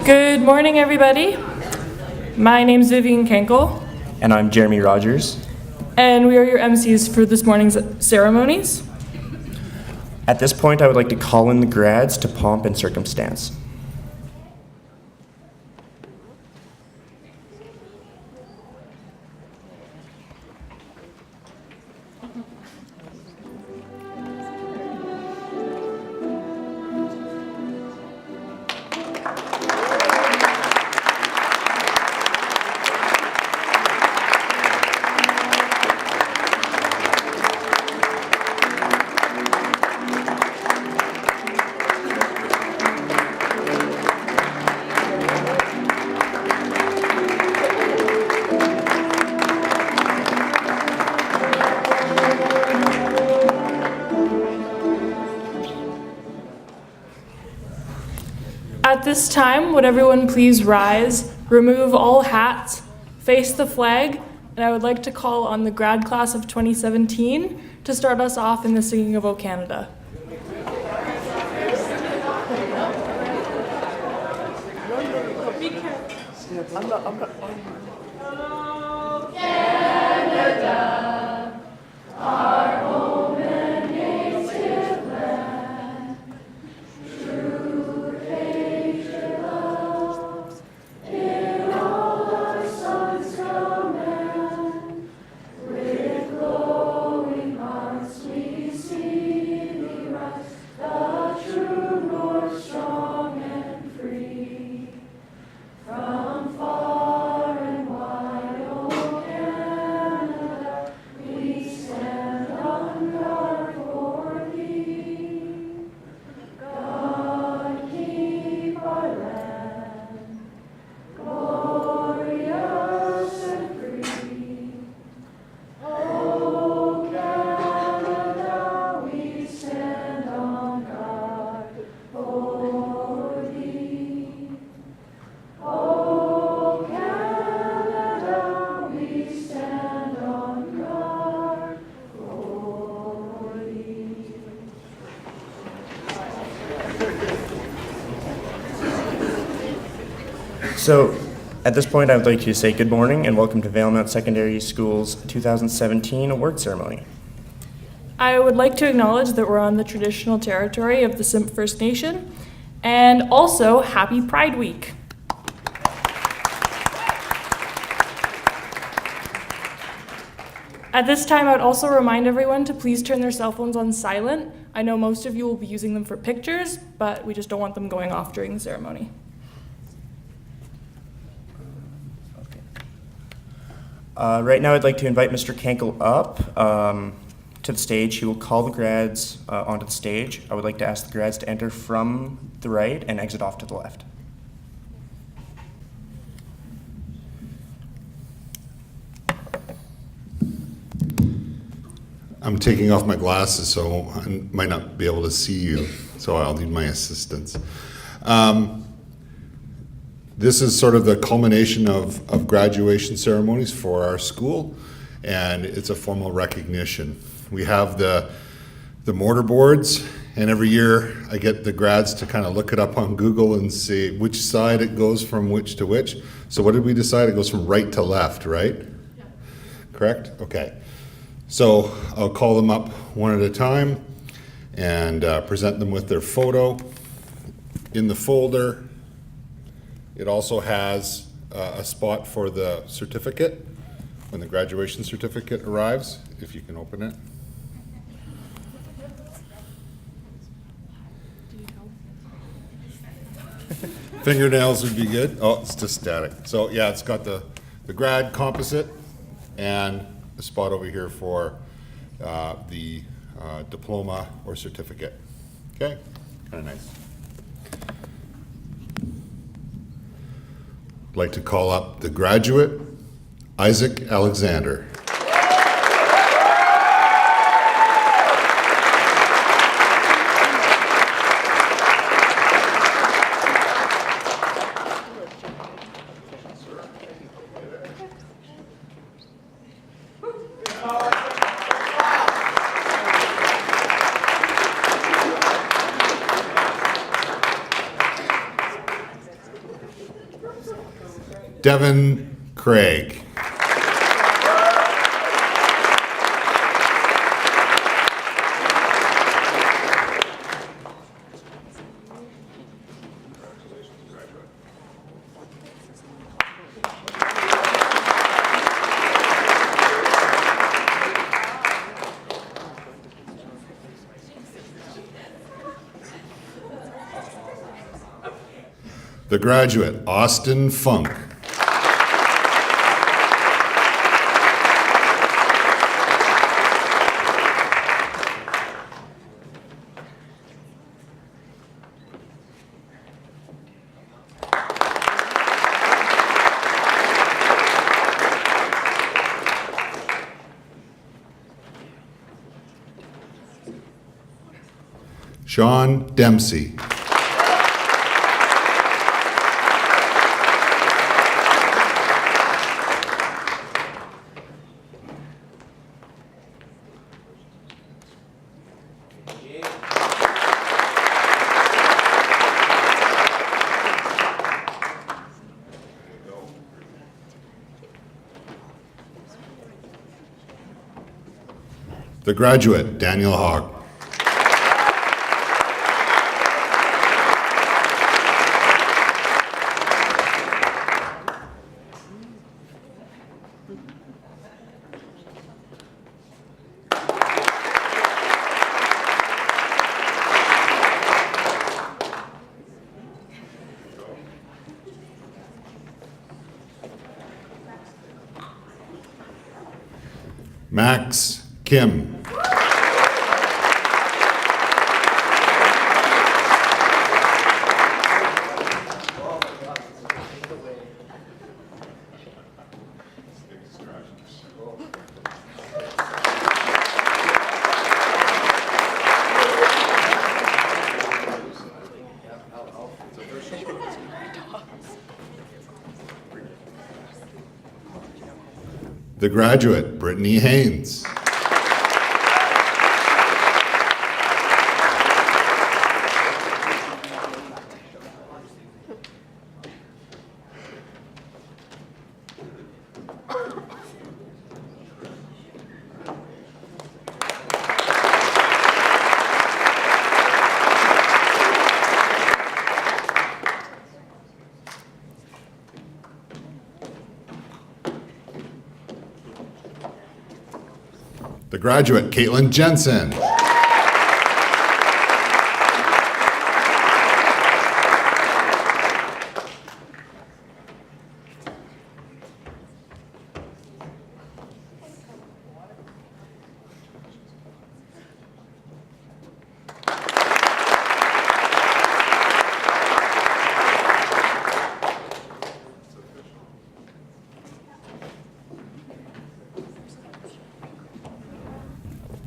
Good morning, everybody. My name's Vivian Kenkel. And I'm Jeremy Rogers. And we are your MCs for this morning's ceremonies. At this point, I would like to call in the grads to pomp and circumstance. At this time, would everyone please rise, remove all hats, face the flag, and I would like to call on the grad class of 2017 to start us off in the singing of O Canada. O Canada, our home and native land, true patriot love, in all our sons command. With glowing hearts we see thee rise, the true north, strong and free. From far and wide, O Canada, we stand on guard for thee. God keep our land glorious and free. O Canada, we stand on guard for thee. O Canada, we stand on guard for thee. So, at this point, I would like to say good morning and welcome to Valemount Secondary School's 2017 award ceremony. I would like to acknowledge that we're on the traditional territory of the Simp First Nation, and also Happy Pride Week. At this time, I would also remind everyone to please turn their cell phones on silent. I know most of you will be using them for pictures, but we just don't want them going off during the ceremony. Right now, I'd like to invite Mr. Kenkel up to the stage. He will call the grads onto the stage. I would like to ask the grads to enter from the right and exit off to the left. I'm taking off my glasses, so I might not be able to see you, so I'll need my assistance. This is sort of the culmination of graduation ceremonies for our school, and it's a formal recognition. We have the mortar boards, and every year I get the grads to kind of look it up on Google and see which side it goes from which to which. So what did we decide? It goes from right to left, right? Yeah. Correct? Okay. So I'll call them up one at a time and present them with their photo. In the folder, it also has a spot for the certificate when the graduation certificate arrives, if you can open it. Fingernails would be good. Oh, it's just static. So yeah, it's got the grad composite and a spot over here for the diploma or certificate. Okay, kind of nice. I'd like to call up the graduate, Isaac Alexander. Devin Craig. The graduate, Austin Funk. Sean Dempsey. The graduate, Daniel Hogg. Max Kim. The graduate, Brittany Haynes. The graduate, Caitlin Jensen.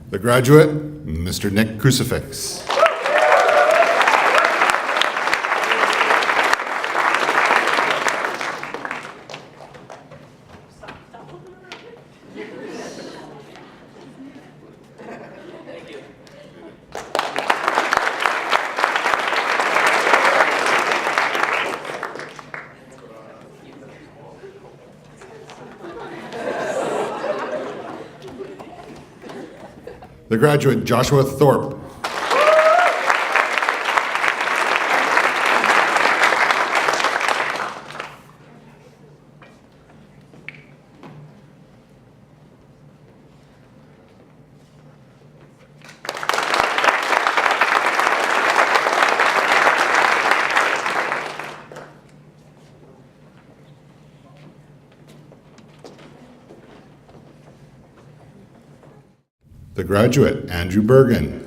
The graduate, Mr. Nick Crucifix. The graduate, Joshua Thorpe. The graduate, Andrew Bergen.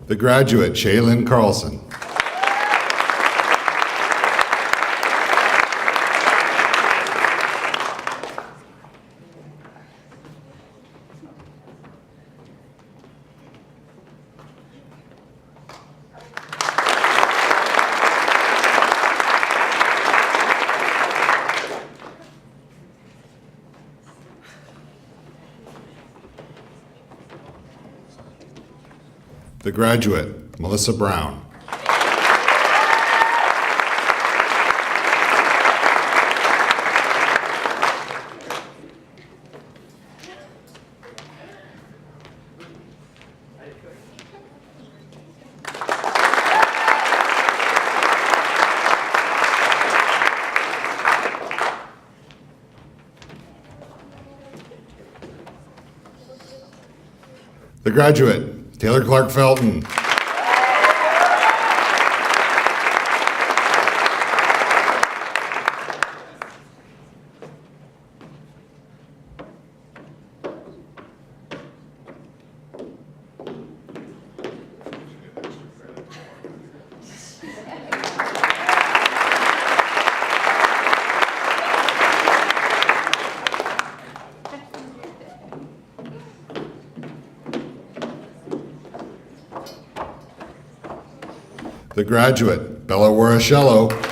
The graduate, Shaylin Carlson. the graduate, Melissa Brown. The graduate, Taylor Clark Felton. The graduate, Bella Warashello.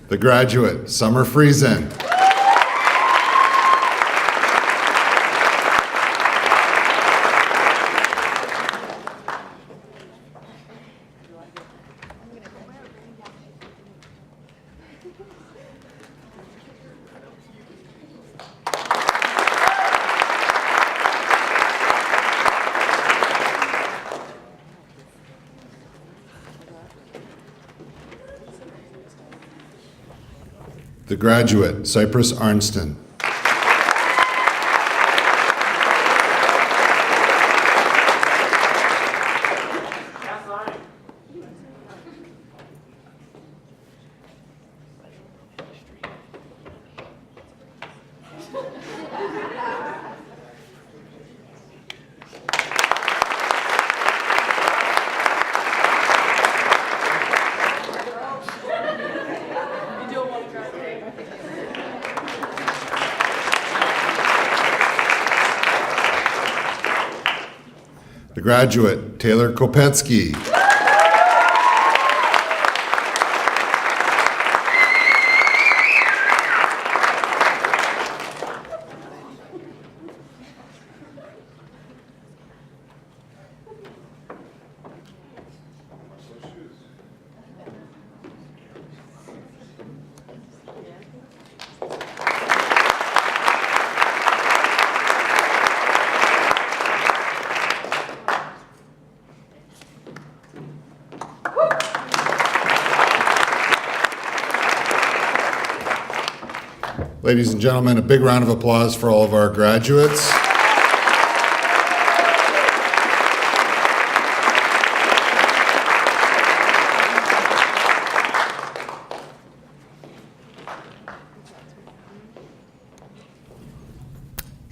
The graduate, Summer Friesen. The graduate, Cypress Arnston. The graduate, Taylor Kopetsky. Ladies and gentlemen, a big round of applause for all of our graduates.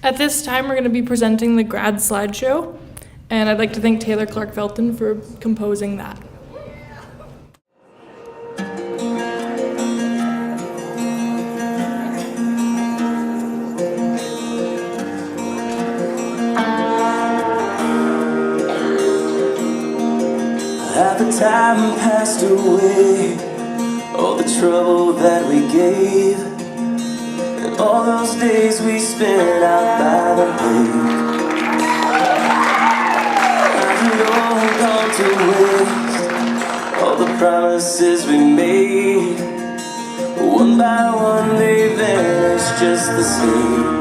At this time, we're going to be presenting the grad slideshow, and I'd like to thank Taylor Clark Felton for composing that. Half the time passed away, all the trouble that we gave, and all those days we spent out by the lake. Has it all gone to waste, all the promises we made? One by one they vanished just the same.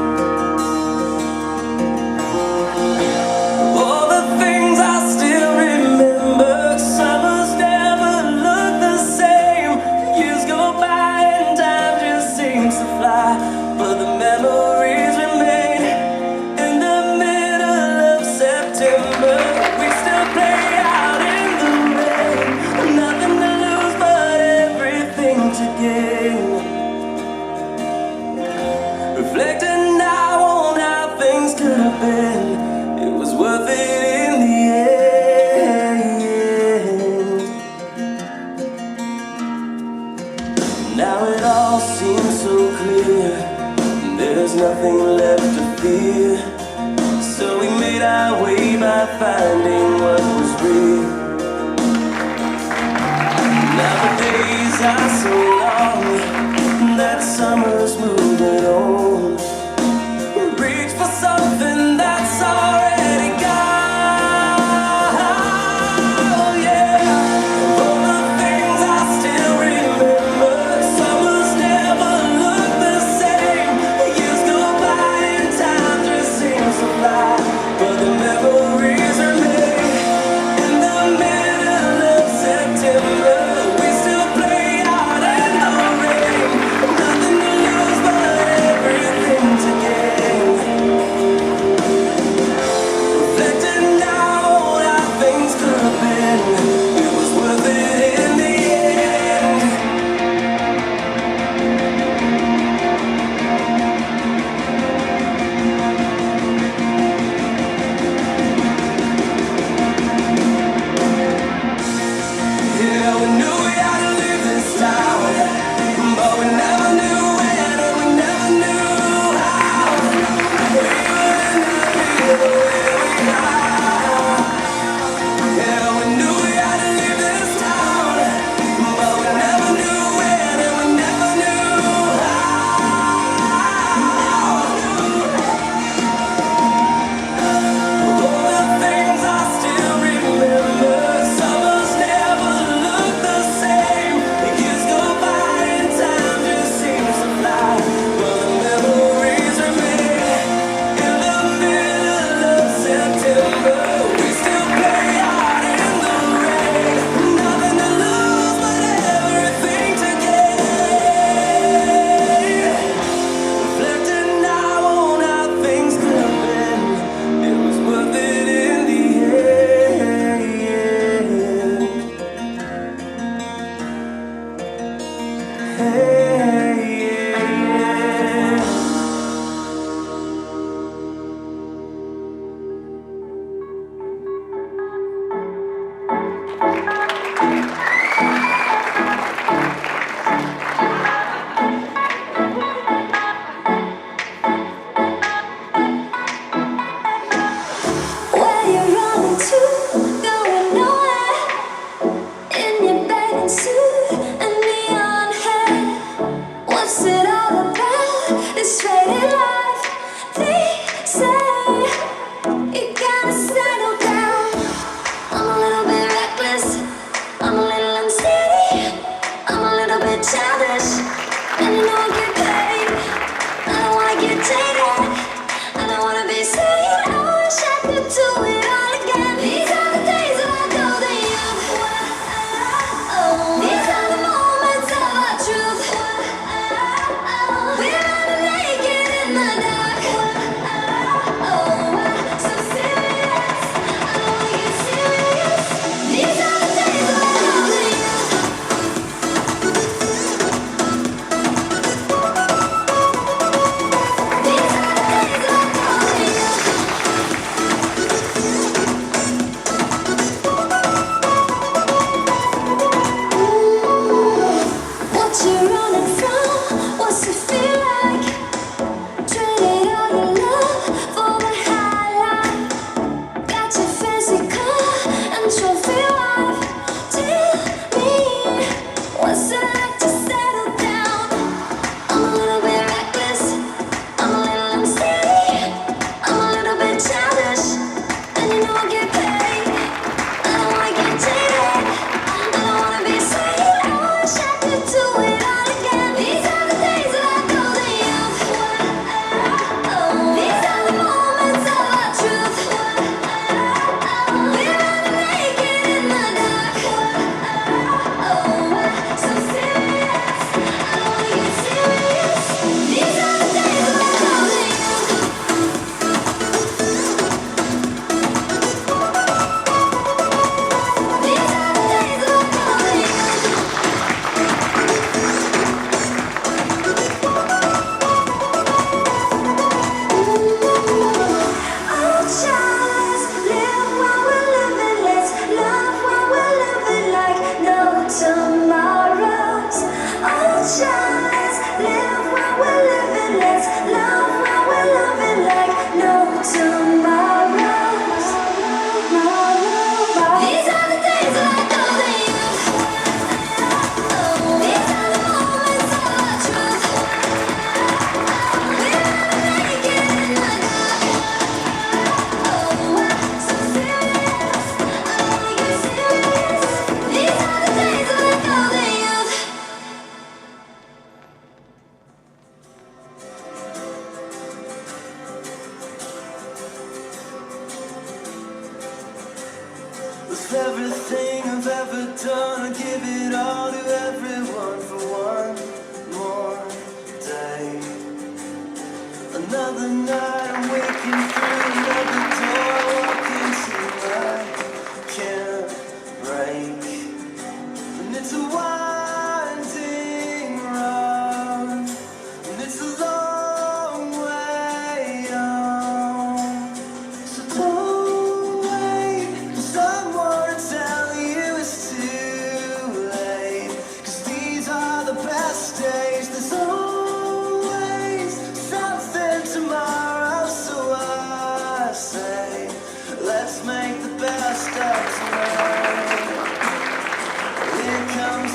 Reflecting there's nothing left to fear. So we made our way by finding what was real. Now the days are so long that summer's moving on. Reach for something that's already gone. Yeah, all the things I still remember. Summers never look the same. Years go by and time just seems to fly, but the memories remain. In the middle of September, we still play out.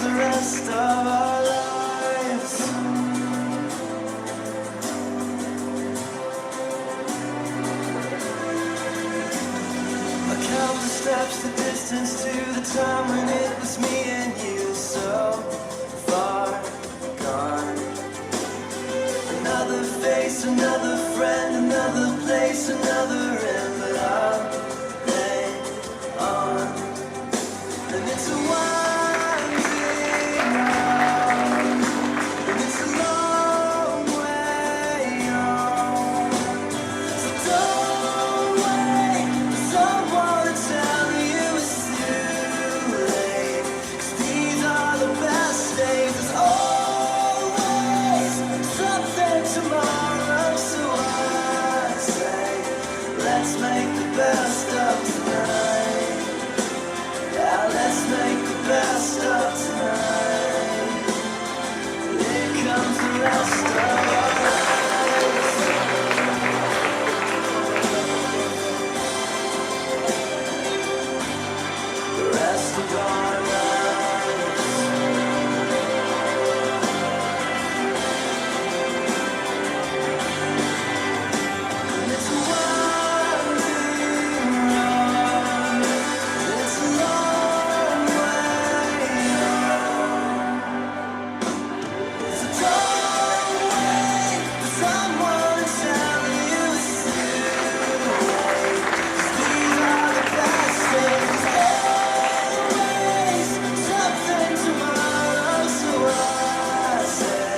the rest of our lives. I count the steps, the distance to the time when it was me and you, so far gone. Another face, another friend, another place, another end, but I'll hang on. And it's a winding road, and it's a long way on. So don't wait for someone to tell you it's too late, 'cause these are the best days. There's always something tomorrow, so I say, let's make the best of tonight. Yeah, let's make the best of tonight. Here comes the rest of our lives. The rest of our lives. And it's a winding road. It's a long way on. So don't wait for someone to tell you it's too late, 'cause these are the best days. Always something tomorrow, so I say,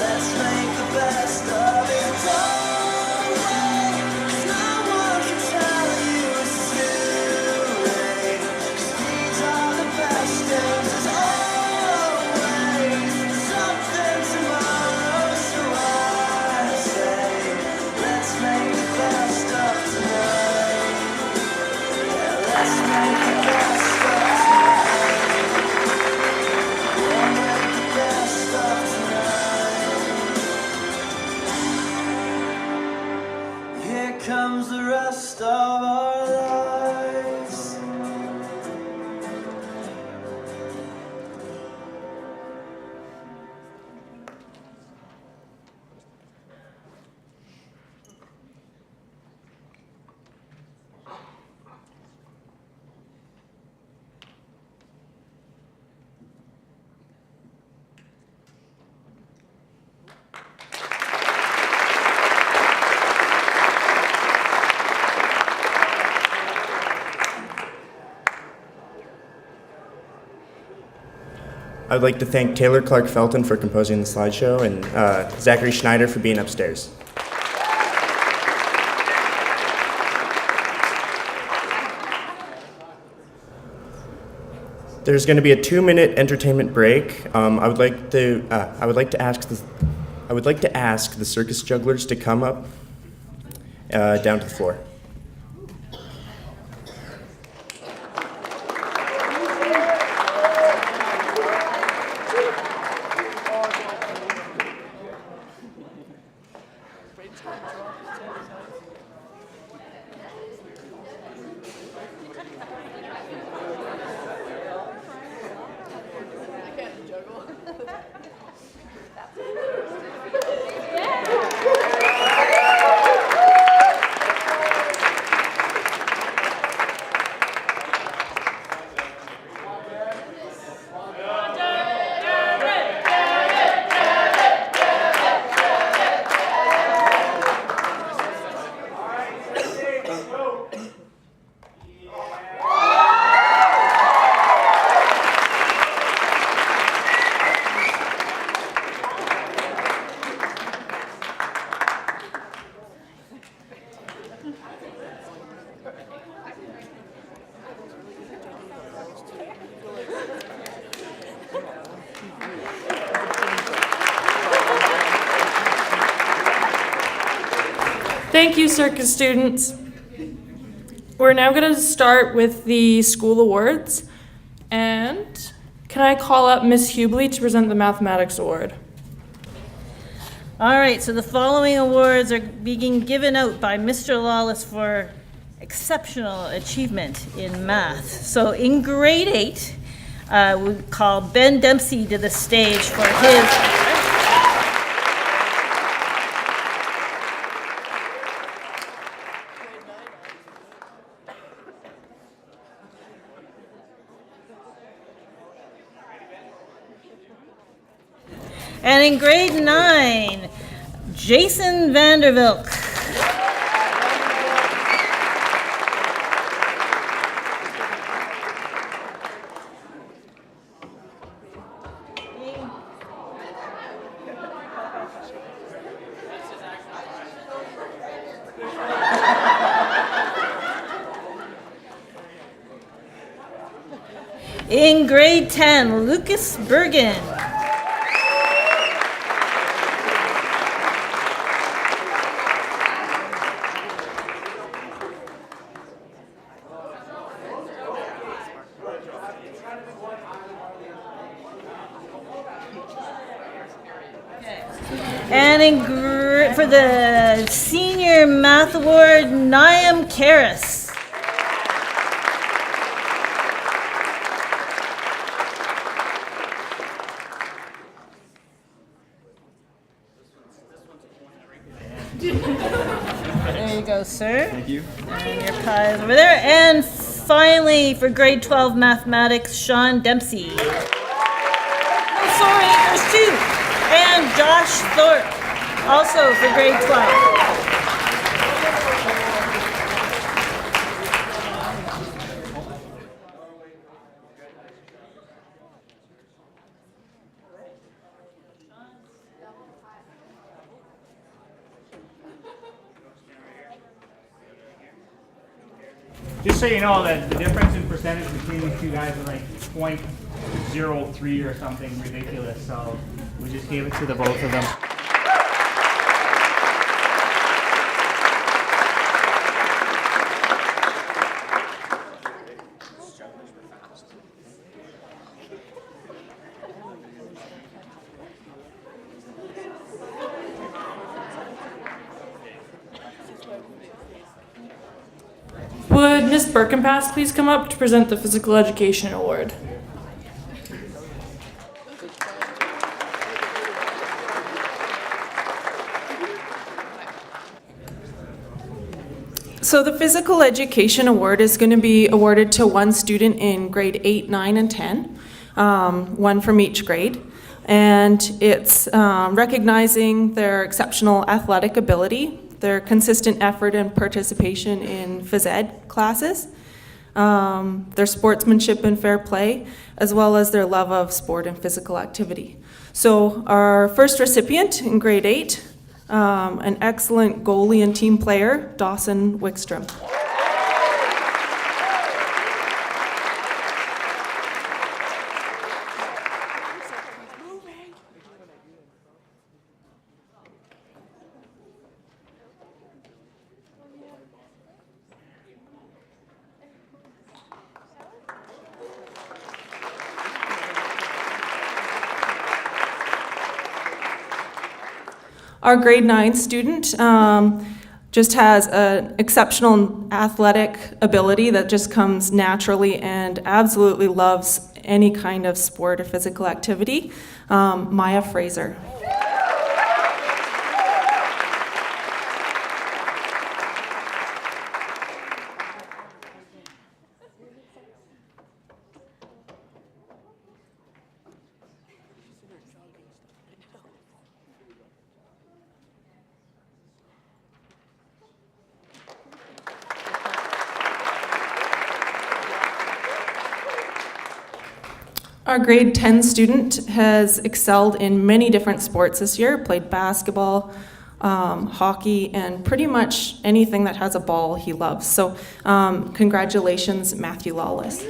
let's make the best of it. Don't wait, 'cause no one can tell you it's too late, 'cause these are the best days. There's always something tomorrow, so I say, let's make the best of tonight. Yeah, let's make the best of tonight. We'll make the best of tonight. Here comes the rest of our lives. I'd like to thank Taylor Clark Felton for composing the slideshow and Zachary Schneider for being upstairs. There's going to be a 2-minute entertainment break. I would like to ask the circus jugglers to come up down to the floor. Thank you, circus students. We're now going to start with the school awards. And can I call up Miss Hubley to present the mathematics award? All right, so the following awards are being given out by Mr. Lawless for exceptional achievement in math. So in grade 8, We call Ben Dempsey to the stage for his. And in grade 9, Jason Vandervilk. In grade 10, Lucas Bergen. And for the Senior Math Award, Niam Karas. There you go, sir. Thank you. And your pie is over there. And finally, for grade 12 mathematics, Sean Dempsey. Oh, sorry, there's two. And Josh Thorpe, also for grade 12. Just so you know that the difference in percentage between these two guys is like 0.03 or something ridiculous. So we just gave it to the both of them. Would Ms. Birkenpass please come up to present the Physical Education Award? So the Physical Education Award is going to be awarded to one student in grade 8, 9, and 10, one from each grade. And it's recognizing their exceptional athletic ability, their consistent effort and participation in phys ed classes, their sportsmanship and fair play, as well as their love of sport and physical activity. So our first recipient in grade 8, an excellent goalie and team player, Dawson Wickstrom. Our grade 9 student just has an exceptional athletic ability that just comes naturally and absolutely loves any kind of sport or physical activity, Maya Fraser. Our grade 10 student has excelled in many different sports this year, played basketball, hockey, and pretty much anything that has a ball he loves. So congratulations, Matthew Lawless.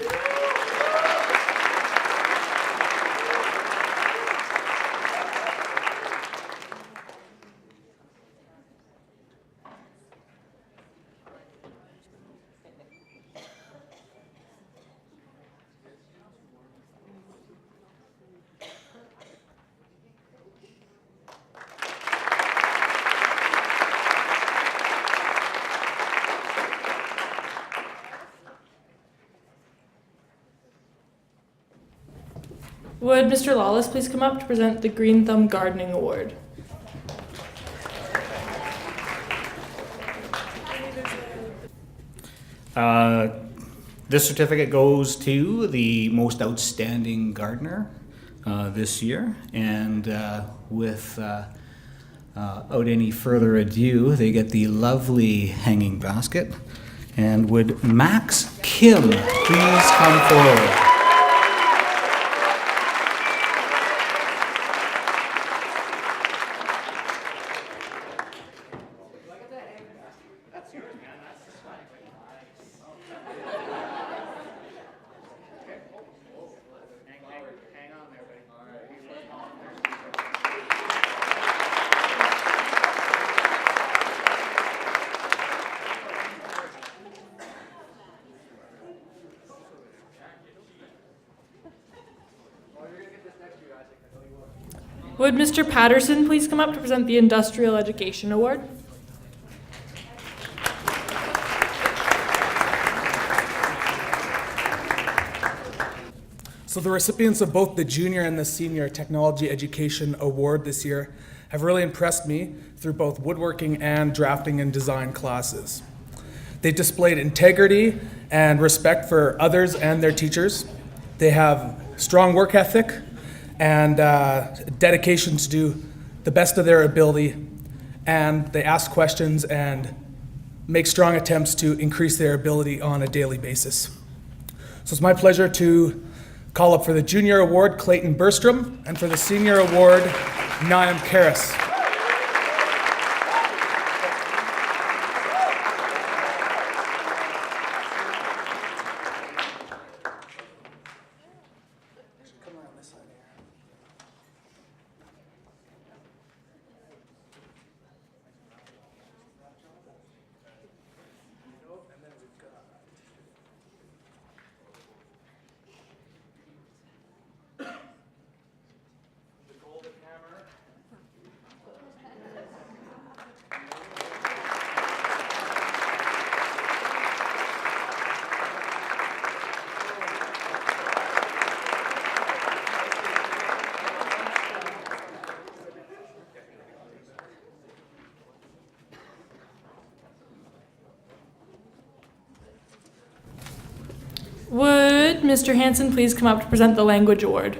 Would Mr. Lawless please come up to present the Green Thumb Gardening Award? This certificate goes to the most outstanding gardener this year, and without any further ado, they get the lovely hanging basket. And would Max Kim please come forward? Would Mr. Patterson please come up to present the Industrial Education Award? So the recipients of both the Junior and the Senior Technology Education Award this year have really impressed me through both woodworking and drafting and design classes. They displayed integrity and respect for others and their teachers. They have strong work ethic and dedication to do the best of their ability, and they ask questions and make strong attempts to increase their ability on a daily basis. So it's my pleasure to call up for the Junior Award, Clayton Berstrom, and for the Senior Award, Naim Karas. Would Mr. Hanson please come up to present the Language Award?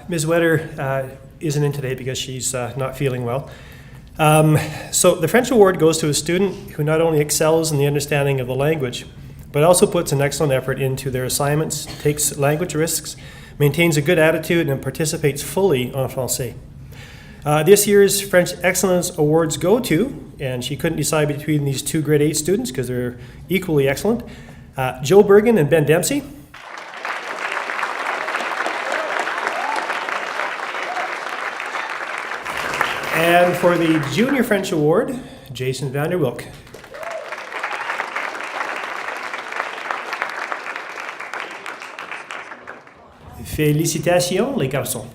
Ms. Wetter isn't in today because she's not feeling well. So the French Award goes to a student who not only excels in the understanding of the language, but also puts an excellent effort into their assignments, takes language risks, maintains a good attitude, and participates fully en français. This year's French Excellence Awards go to, and she couldn't decide between these two grade 8 students because they're equally excellent, Joe Bergen and Ben Dempsey. And for the Junior French Award, Jason van der Wilk. Félicitations les garçons.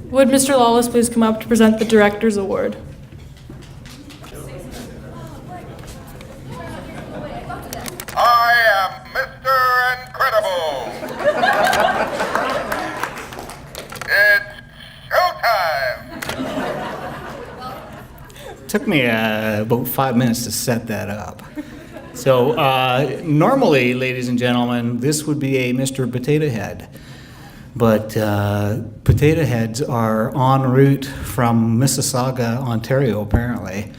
Would Mr. Lawless please come up to present the Director's Award? I am Mr. Incredible. It's showtime. Took me about 5 minutes to set that up. So normally, ladies and gentlemen, this would be a Mr. Potato Head. But potato heads are en route from Mississauga, Ontario, apparently.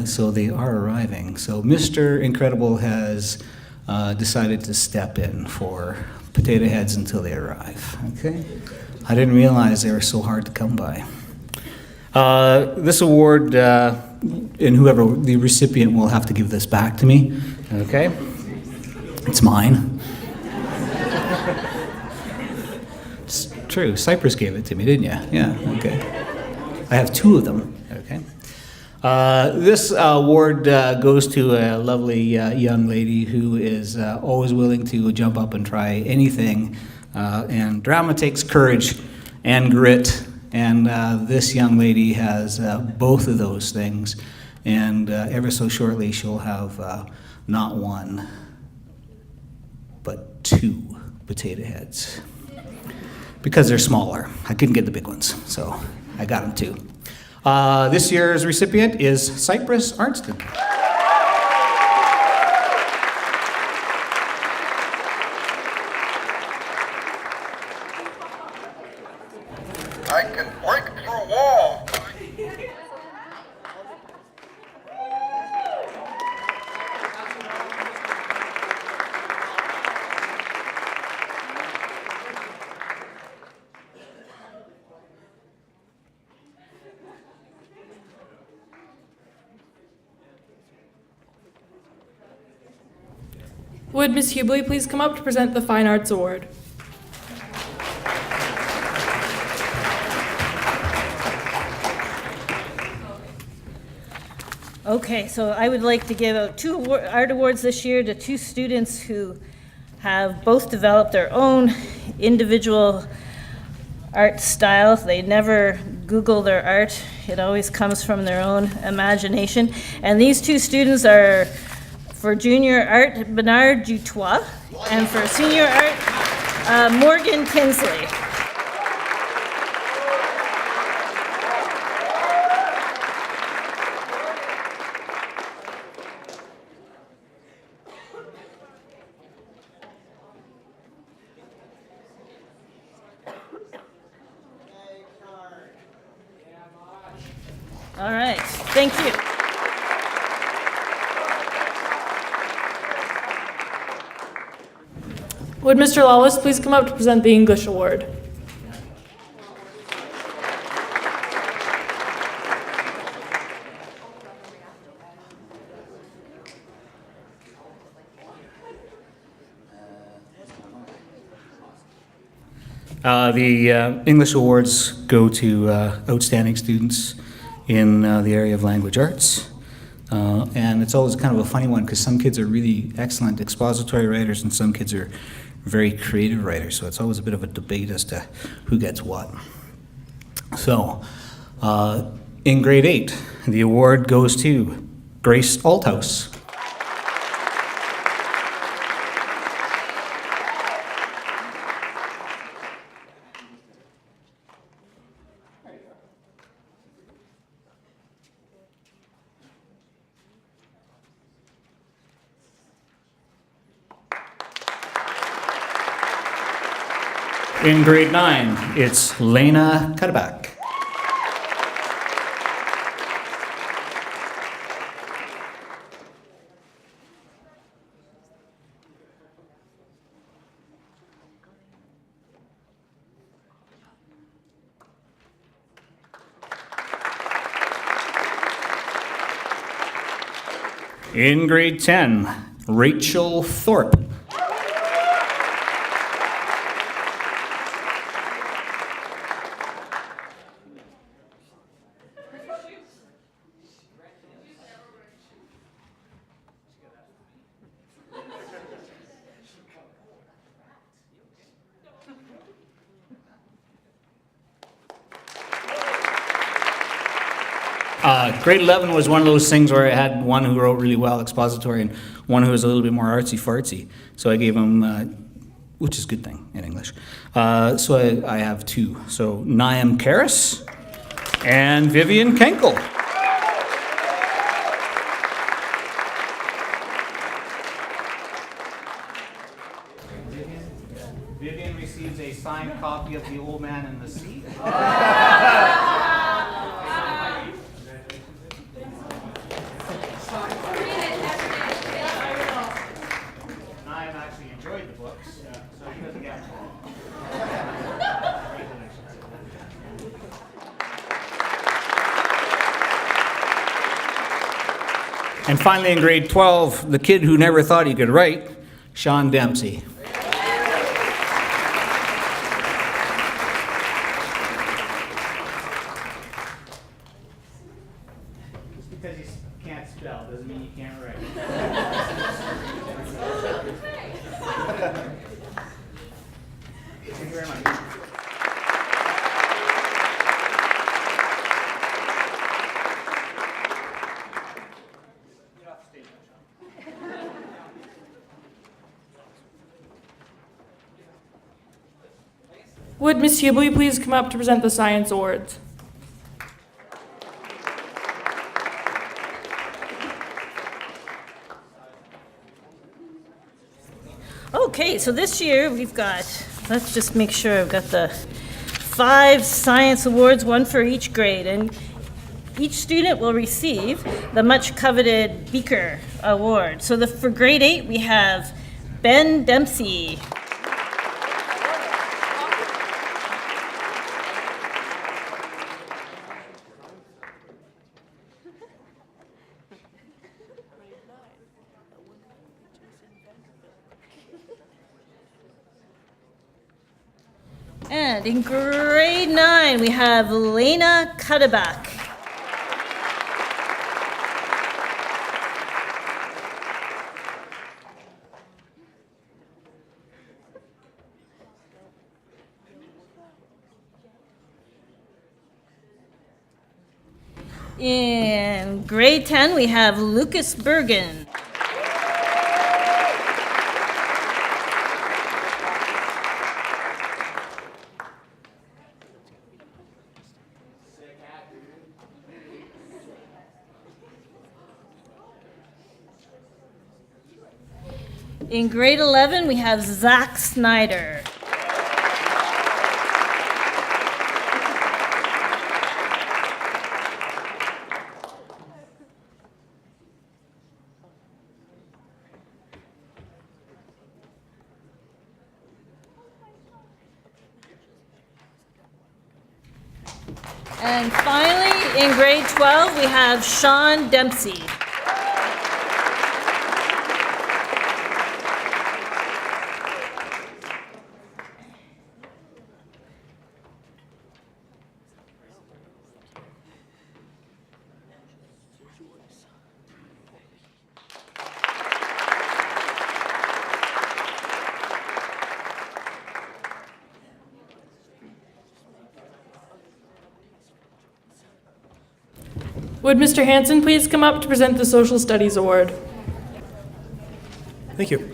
So they are arriving. So Mr. Incredible has decided to step in for potato heads until they arrive. Okay? I didn't realize they were so hard to come by. This award, and whoever the recipient will have to give this back to me, okay? It's mine. It's true, Cyprus gave it to me, didn't you? Yeah, okay. I have 2 of them, okay? This award goes to a lovely young lady who is always willing to jump up and try anything, and drama takes courage and grit, and this young lady has both of those things, and ever so shortly she'll have not 1, but 2 potato heads. Because they're smaller. I couldn't get the big ones, so I got them too. This year's recipient is Cypress Arnston. I can break through walls. Would Ms. Hubley please come up to present the Fine Arts Award? Okay, so I would like to give out 2 art awards this year to 2 students who have both developed their own individual art style. They never Google their art. It always comes from their own imagination. And these 2 students are, for junior art, Bernard Dutoit, and for senior art, Morgan Kinsley. All right, thank you. Would Mr. Lawless please come up to present the English Award? The English awards go to outstanding students in the area of language arts. And it's always kind of a funny one because some kids are really excellent expository writers and some kids are very creative writers. So it's always a bit of a debate as to who gets what. So in grade 8, the award goes to Grace Althouse. In grade 9, it's Lena Cutback. In grade 10, Rachel Thorpe. Grade 11 was one of those things where I had one who wrote really well expository and one who was a little bit more artsy-fartsy. So I gave him, which is a good thing in English. So I have 2. So Niam Karras and Vivian Kenkel. Vivian receives a signed copy of The Old Man and the Sea. And finally, in grade 12, the kid who never thought he could write, Sean Dempsey. Just because you can't spell doesn't mean you can't write. Thank you very much. Would Ms. Hubley please come up to present the Science Awards? Okay, so this year we've got, let's just make sure I've got the 5 science awards, one for each grade, and each student will receive the much coveted Beaker Award. So for grade 8, we have Ben Dempsey. And in grade 9, we have Lena Cuddeback. In grade 10, we have Lucas Bergen. In grade 11, we have Zach Snyder. And finally, in grade 12, we have Sean Dempsey. Would Mr. Hanson please come up to present the Social Studies Award? Thank you.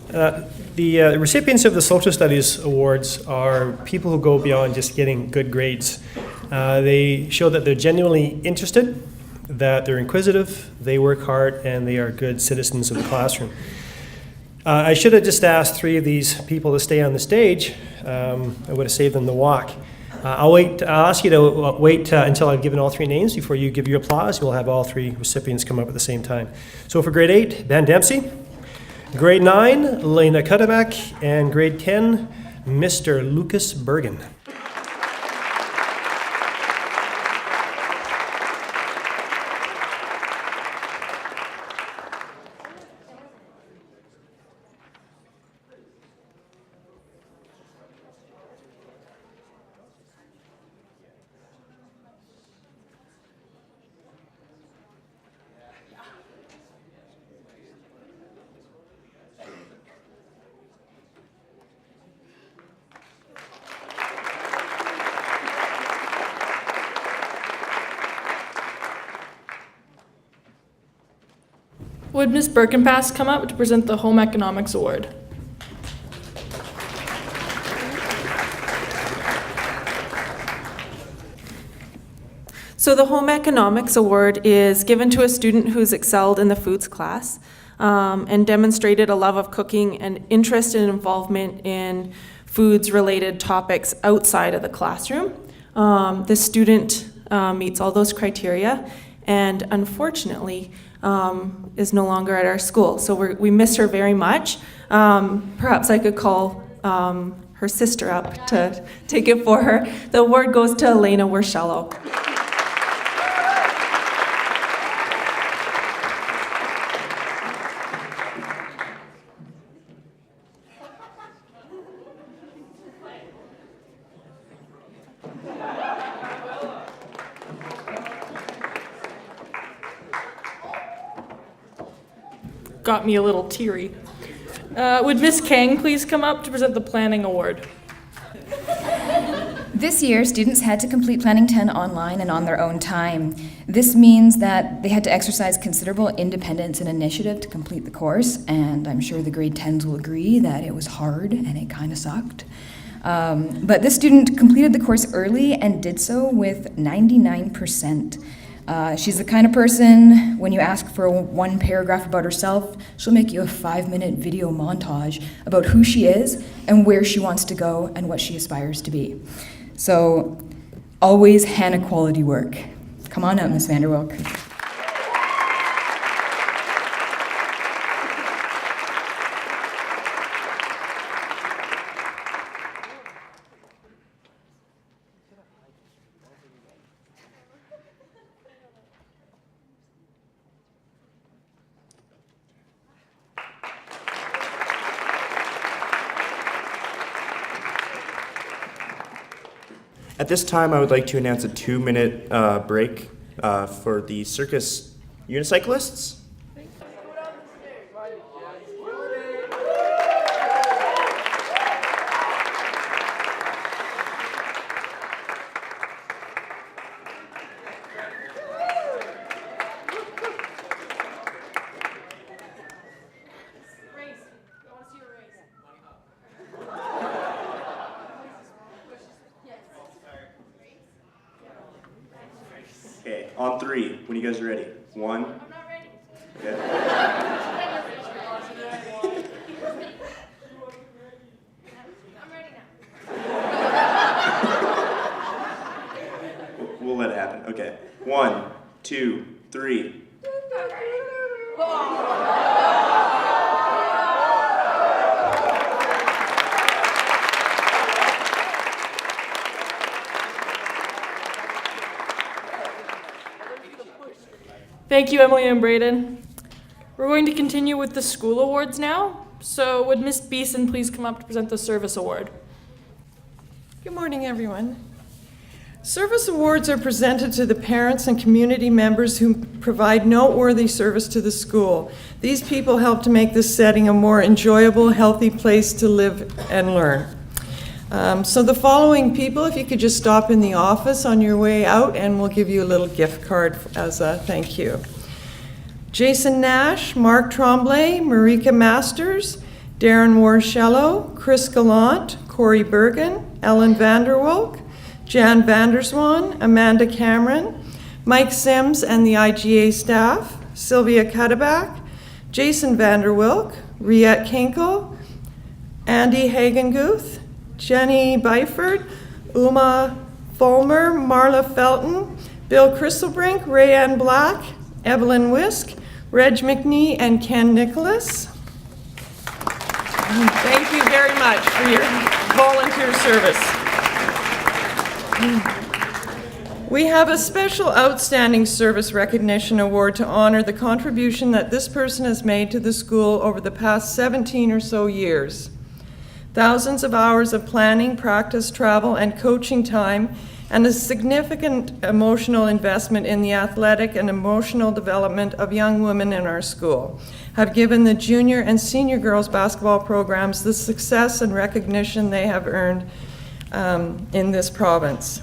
The recipients of the Social Studies Awards are people who go beyond just getting good grades. They show that they're genuinely interested, that they're inquisitive, they work hard, and they are good citizens of the classroom. I should have just asked 3 of these people to stay on the stage. I would have saved them the walk. I'll ask you to wait until I've given all 3 names before you give your applause. We'll have all 3 recipients come up at the same time. So for grade 8, Ben Dempsey. Grade 9, Lena Cuddeback. And grade 10, Mr. Lucas Bergen. Would Ms. Birkenpass come up to present the Home Economics Award? So the Home Economics Award is given to a student who's excelled in the foods class and demonstrated a love of cooking and interest and involvement in foods-related topics outside of the classroom. The student meets all those criteria and unfortunately is no longer at our school. So we miss her very much. Perhaps I could call her sister up to take it for her. The award goes to Elena Wershello. got me a little teary. Would Miss Kang please come up to present the Planning Award? This year, students had to complete Planning 10 online and on their own time. This means that they had to exercise considerable independence and initiative to complete the course, and I'm sure the grade 10s will agree that it was hard and it kind of sucked. But this student completed the course early and did so with 99%. She's the kind of person, when you ask for one paragraph about herself, she'll make you a 5-minute video montage about who she is and where she wants to go and what she aspires to be. So, always Hannah quality work. Come on up, Miss Vanderwilk. At this time, I would like to announce a 2-minute break for the circus unicyclists. Okay, on 3, when you guys are ready. 1. I'm not ready. Okay. I'm ready now. We'll let it happen. Okay. 1, 2, 3. Thank you, Emily and Braden. We're going to continue with the school awards now. So would Miss Beeson please come up to present the service award? Good morning, everyone. Service awards are presented to the parents and community members who provide noteworthy service to the school. These people help to make this setting a more enjoyable, healthy place to live and learn. So the following people, if you could just stop in the office on your way out and we'll give you a little gift card as a thank you. Jason Nash, Mark Tremblay, Marika Masters, Darren Warchello, Chris Gallant, Corey Bergen, Ellen Vanderwolk, Jan Vanderswan, Amanda Cameron, Mike Sims and the IGA staff, Sylvia Cuddeback, Jason Vanderwilk, Riette Kinkel, Andy Hagenguth, Jenny Byford, Uma Fulmer, Marla Felton, Bill Christelbrink, Rayanne Black, Evelyn Wisk, Reg McNee, and Ken Nicholas. Thank you very much for your volunteer service. We have a special Outstanding Service Recognition Award to honor the contribution that this person has made to the school over the past 17 or so years. Thousands of hours of planning, practice, travel, and coaching time, and a significant emotional investment in the athletic and emotional development of young women in our school have given the junior and senior girls basketball programs the success and recognition they have earned in this province.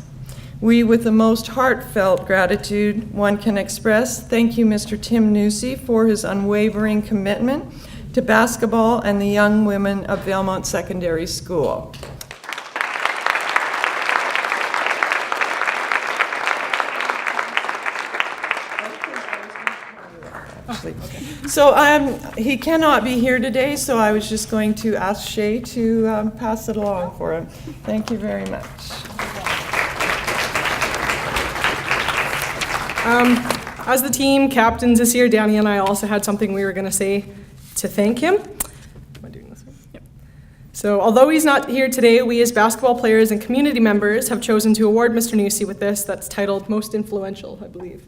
We, with the most heartfelt gratitude one can express, thank you, Mr. Tim Newsey, for his unwavering commitment to basketball and the young women of Valemount Secondary School. So he cannot be here today, so I was just going to ask Shay to pass it along for him. Thank you very much. As the team captains this year, Danny and I also had something we were going to say to thank him. Am I doing this right? Yep. So although he's not here today, we as basketball players and community members have chosen to award Mr. Newsey with this that's titled Most Influential, I believe.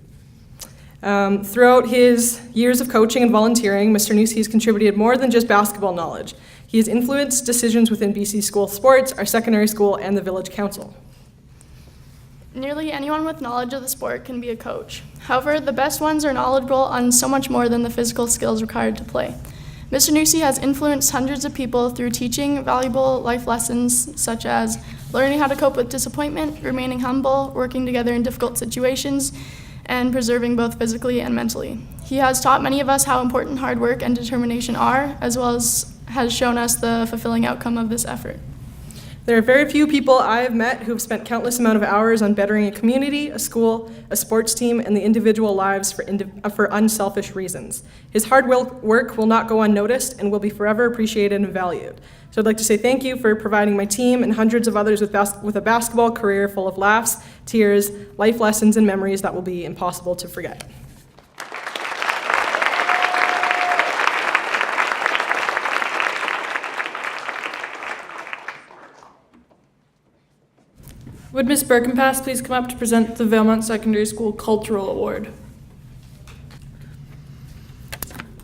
Throughout his years of coaching and volunteering, Mr. Newsey has contributed more than just basketball knowledge. He has influenced decisions within BC school sports, our secondary school, and the village council. Nearly anyone with knowledge of the sport can be a coach. However, the best ones are knowledgeable on so much more than the physical skills required to play. Mr. Nussi has influenced hundreds of people through teaching valuable life lessons such as learning how to cope with disappointment, remaining humble, working together in difficult situations, and preserving both physically and mentally. He has taught many of us how important hard work and determination are, as well as has shown us the fulfilling outcome of this effort. There are very few people I have met who have spent countless amount of hours on bettering a community, a school, a sports team, and the individual lives for unselfish reasons. His hard work will not go unnoticed and will be forever appreciated and valued. So I'd like to say thank you for providing my team and hundreds of others with a basketball career full of laughs, tears, life lessons, and memories that will be impossible to forget. Would Ms. Birkenpass please come up to present the Valemount Secondary School Cultural Award?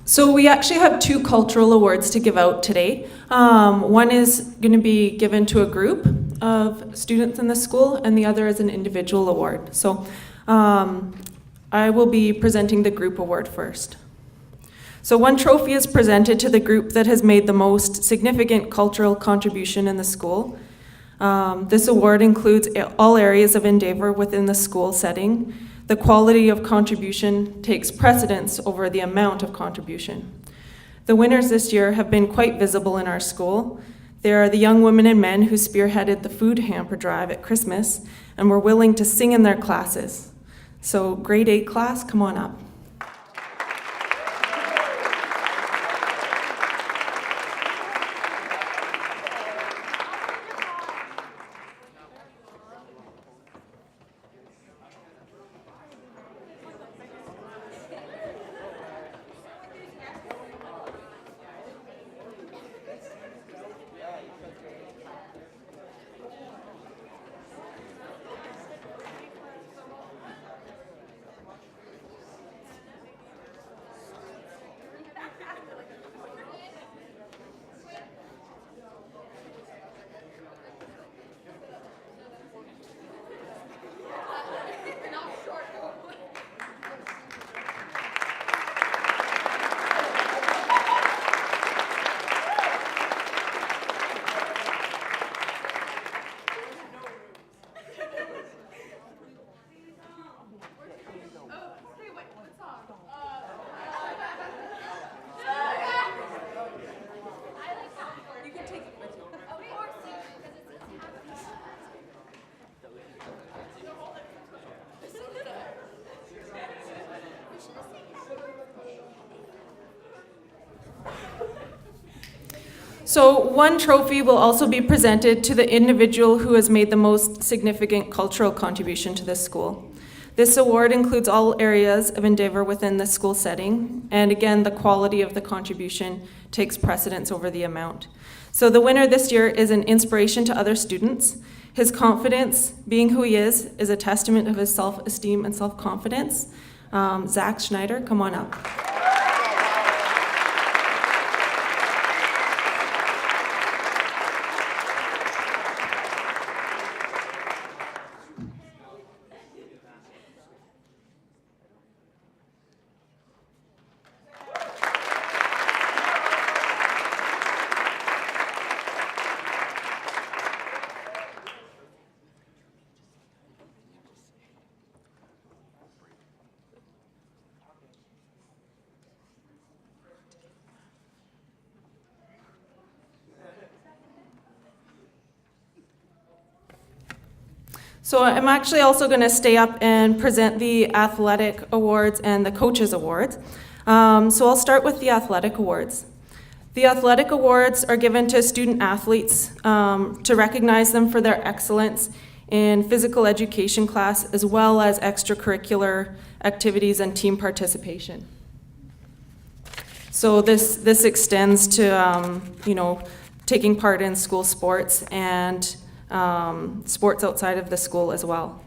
So we actually have 2 cultural awards to give out today. One is going to be given to a group of students in the school, and the other is an individual award. So I will be presenting the group award first. So one trophy is presented to the group that has made the most significant cultural contribution in the school. This award includes all areas of endeavor within the school setting. The quality of contribution takes precedence over the amount of contribution. The winners this year have been quite visible in our school. They are the young women and men who spearheaded the food hamper drive at Christmas and were willing to sing in their classes. So grade 8 class, come on up. So one trophy will also be presented to the individual who has made the most significant cultural contribution to this school. This award includes all areas of endeavor within the school setting, and again, the quality of the contribution takes precedence over the amount. So the winner this year is an inspiration to other students. His confidence, being who he is a testament of his self-esteem and self-confidence. Zach Schneider, come on up. So I'm actually also going to stay up and present the athletic awards and the coaches awards. So I'll start with the athletic awards. The athletic awards are given to student athletes to recognize them for their excellence in physical education class as well as extracurricular activities and team participation. So this extends to taking part in school sports and sports outside of the school as well.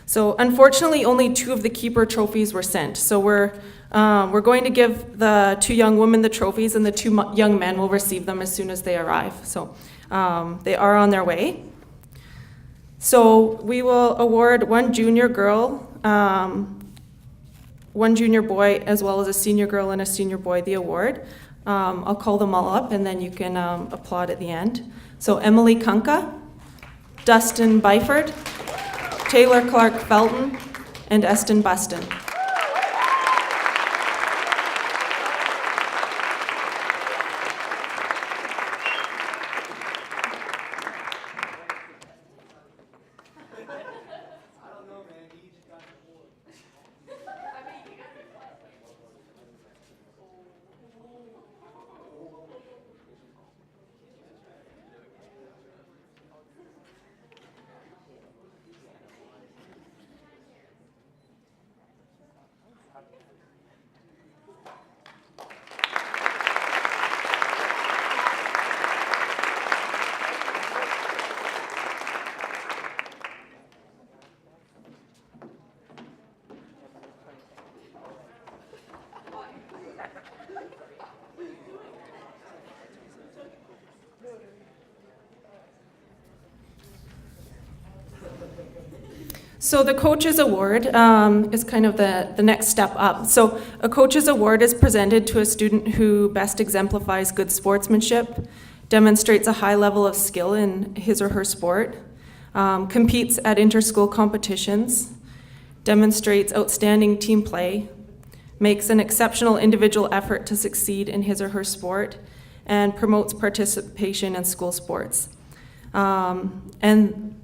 So unfortunately, only 2 of the keeper trophies were sent. So we're going to give the 2 young women the trophies, and the 2 young men will receive them as soon as they arrive. So they are on their way. So we will award one junior girl, one junior boy, as well as a senior girl and a senior boy the award. I'll call them all up and then you can applaud at the end. So Emily Kunka, Dustin Byford, Taylor Clark Felton, and Eston Buston. So the Coaches Award is kind of the next step up. So a Coaches Award is presented to a student who best exemplifies good sportsmanship, demonstrates a high level of skill in his or her sport, competes at inter-school competitions, demonstrates outstanding team play, makes an exceptional individual effort to succeed in his or her sport, and promotes participation in school sports. And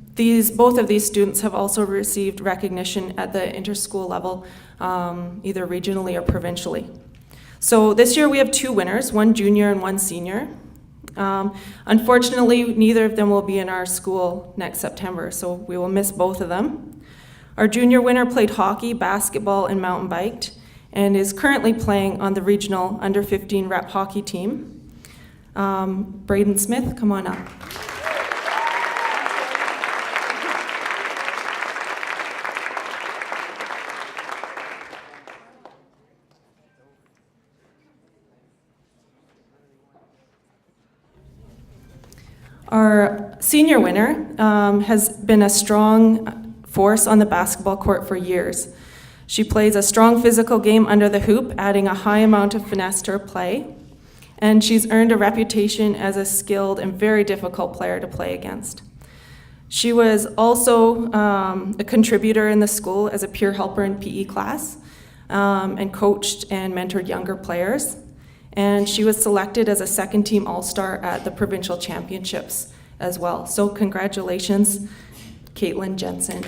both of these students have also received recognition at the inter-school level, either regionally or provincially. So this year we have two winners, one junior and one senior. Unfortunately, neither of them will be in our school next September, so we will miss both of them. Our junior winner played hockey, basketball, and mountain biked, and is currently playing on the regional under 15 rep hockey team. Braden Smith, come on up. Our senior winner has been a strong force on the basketball court for years. She plays a strong physical game under the hoop, adding a high amount of finesse to her play. And she's earned a reputation as a skilled and very difficult player to play against. She was also a contributor in the school as a peer helper in PE class, and coached and mentored younger players. And she was selected as a second team all-star at the provincial championships as well. So congratulations, Caitlin Jensen.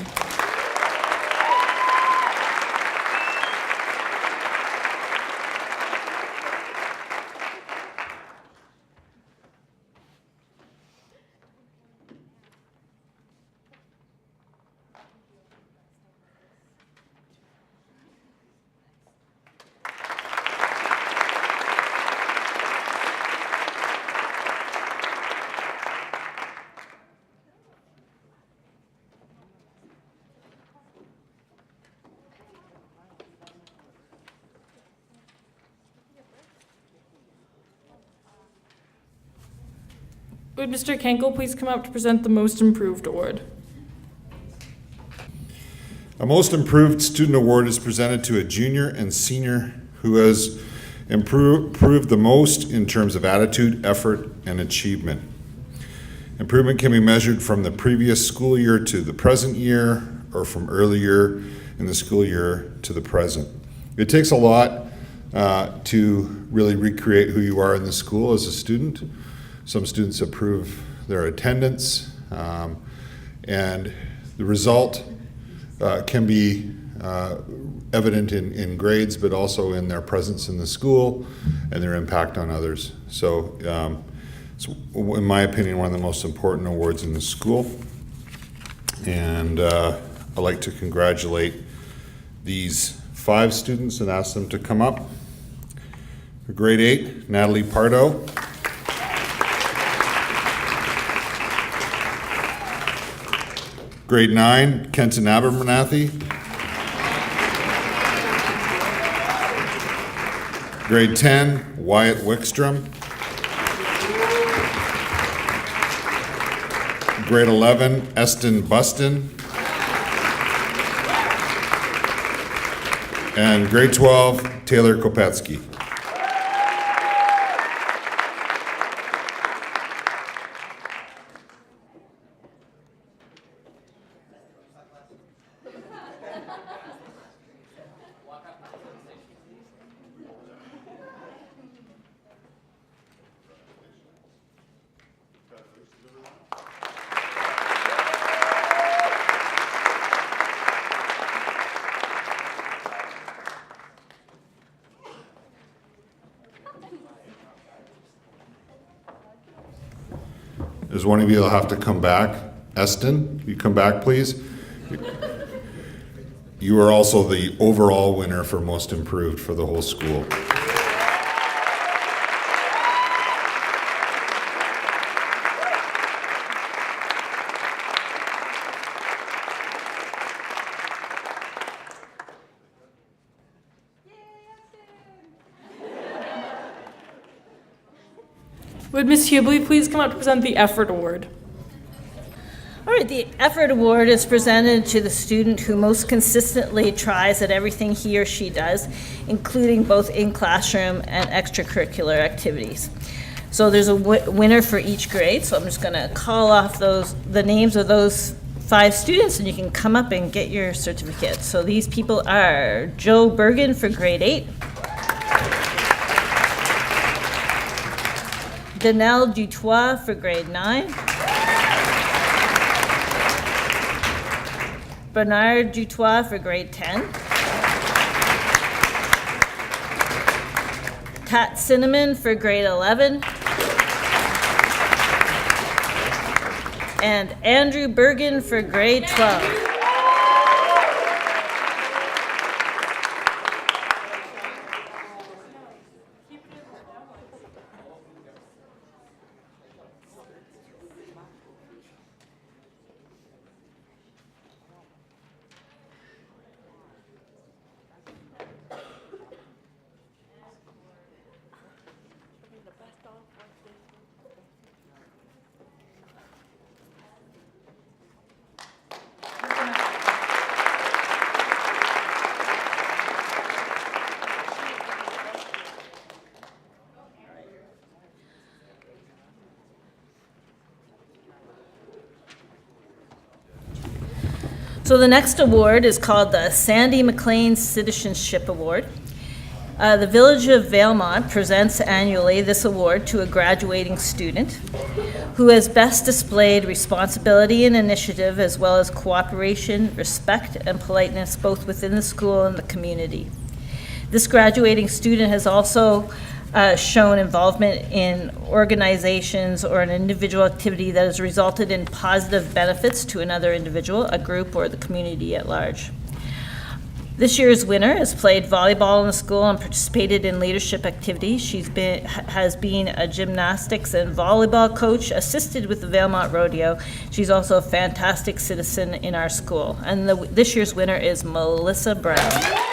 Would Mr. Kenkel please come up to present the Most Improved Award? A Most Improved Student Award is presented to a junior and senior who has improved the most in terms of attitude, effort, and achievement. Improvement can be measured from the previous school year to the present year, or from earlier in the school year to the present. It takes a lot to really recreate who you are in the school as a student. Some students improve their attendance, and the result can be evident in grades, but also in their presence in the school and their impact on others. So it's, in my opinion, one of the most important awards in the school. And I'd like to congratulate these 5 students and ask them to come up. For grade 8, Natalie Pardo. Grade 9, Kenton Abernathy. Grade 10, Wyatt Wickstrom. grade 11, Eston Buston. And grade 12, Taylor Kopetsky. There's one of you that'll have to come back. Eston, you come back, please. You are also the overall winner for most improved for the whole school. Would Ms. Hubley please come up to present the Effort Award? All right, the Effort Award is presented to the student who most consistently tries at everything he or she does, including both in-classroom and extracurricular activities. So there's a winner for each grade, so I'm just going to call off the names of those 5 students, and you can come up and get your certificate. So these people are Joe Bergen for grade 8, Danelle Dutois for grade 9, Bernard Dutois for grade 10, Kat Cinnamon for grade 11, and Andrew Bergen for grade 12. So the next award is called the Sandy McLean Citizenship Award. The Village of Valemount presents annually this award to a graduating student who has best displayed responsibility and initiative, as well as cooperation, respect, and politeness both within the school and the community. This graduating student has also shown involvement in organizations or an individual activity that has resulted in positive benefits to another individual, a group, or the community at large. This year's winner has played volleyball in the school and participated in leadership activities. She has been a gymnastics and volleyball coach, assisted with the Valemount Rodeo. She's also a fantastic citizen in our school. And this year's winner is Melissa Brown.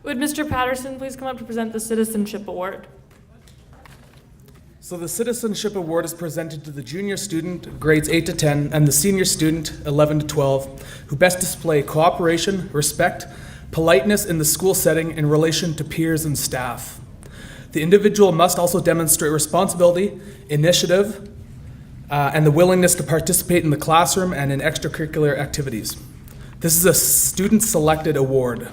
Would Mr. Patterson please come up to present the Citizenship Award? So the Citizenship Award is presented to the junior student, grades 8 to 10, and the senior student, 11 to 12, who best display cooperation, respect, politeness in the school setting in relation to peers and staff. The individual must also demonstrate responsibility, initiative, and the willingness to participate in the classroom and in extracurricular activities. This is a student-selected award.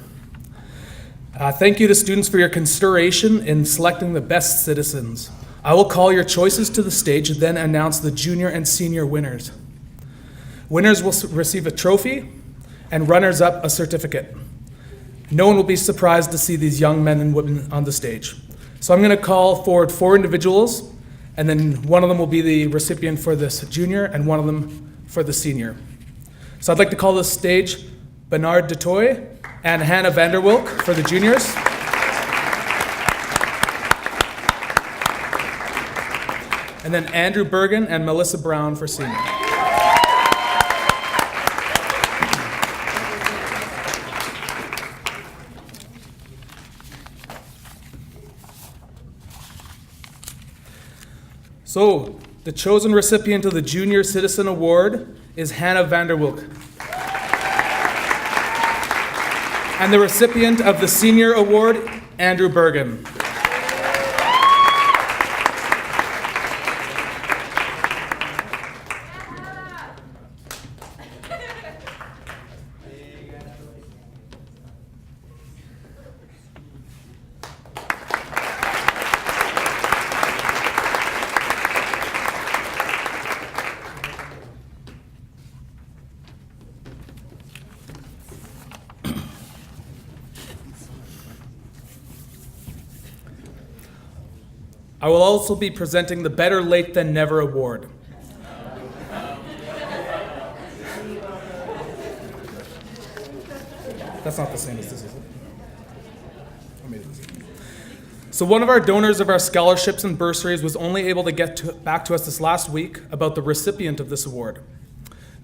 Thank you to students for your consideration in selecting the best citizens. I will call your choices to the stage and then announce the junior and senior winners. Winners will receive a trophy and runners-up a certificate. No one will be surprised to see these young men and women on the stage. So I'm going to call forward 4 individuals, and then one of them will be the recipient for this junior and one of them for the senior. So I'd like to call this stage Bernard Dutoy and Hannah Vanderwilk for the juniors. And then Andrew Bergen and Melissa Brown for senior. So, the chosen recipient of the Junior Citizen Award is Hannah Vanderwilk. And the recipient of the Senior Award, Andrew Bergen. I will also be presenting the Better Late Than Never Award. That's not the same as this, is it? I made it the same. So one of our donors of our scholarships and bursaries was only able to get back to us this last week about the recipient of this award.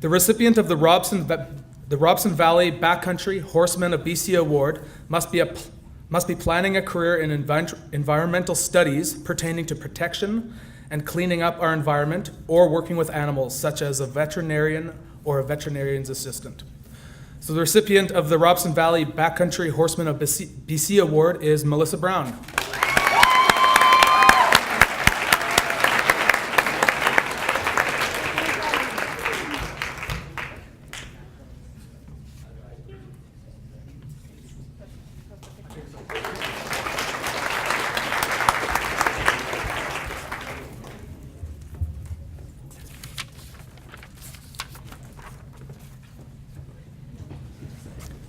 The recipient of the Robson Valley Backcountry Horseman of BC Award must be planning a career in environmental studies pertaining to protection and cleaning up our environment or working with animals, such as a veterinarian or a veterinarian's assistant. So the recipient of the Robson Valley Backcountry Horseman of BC Award is Melissa Brown.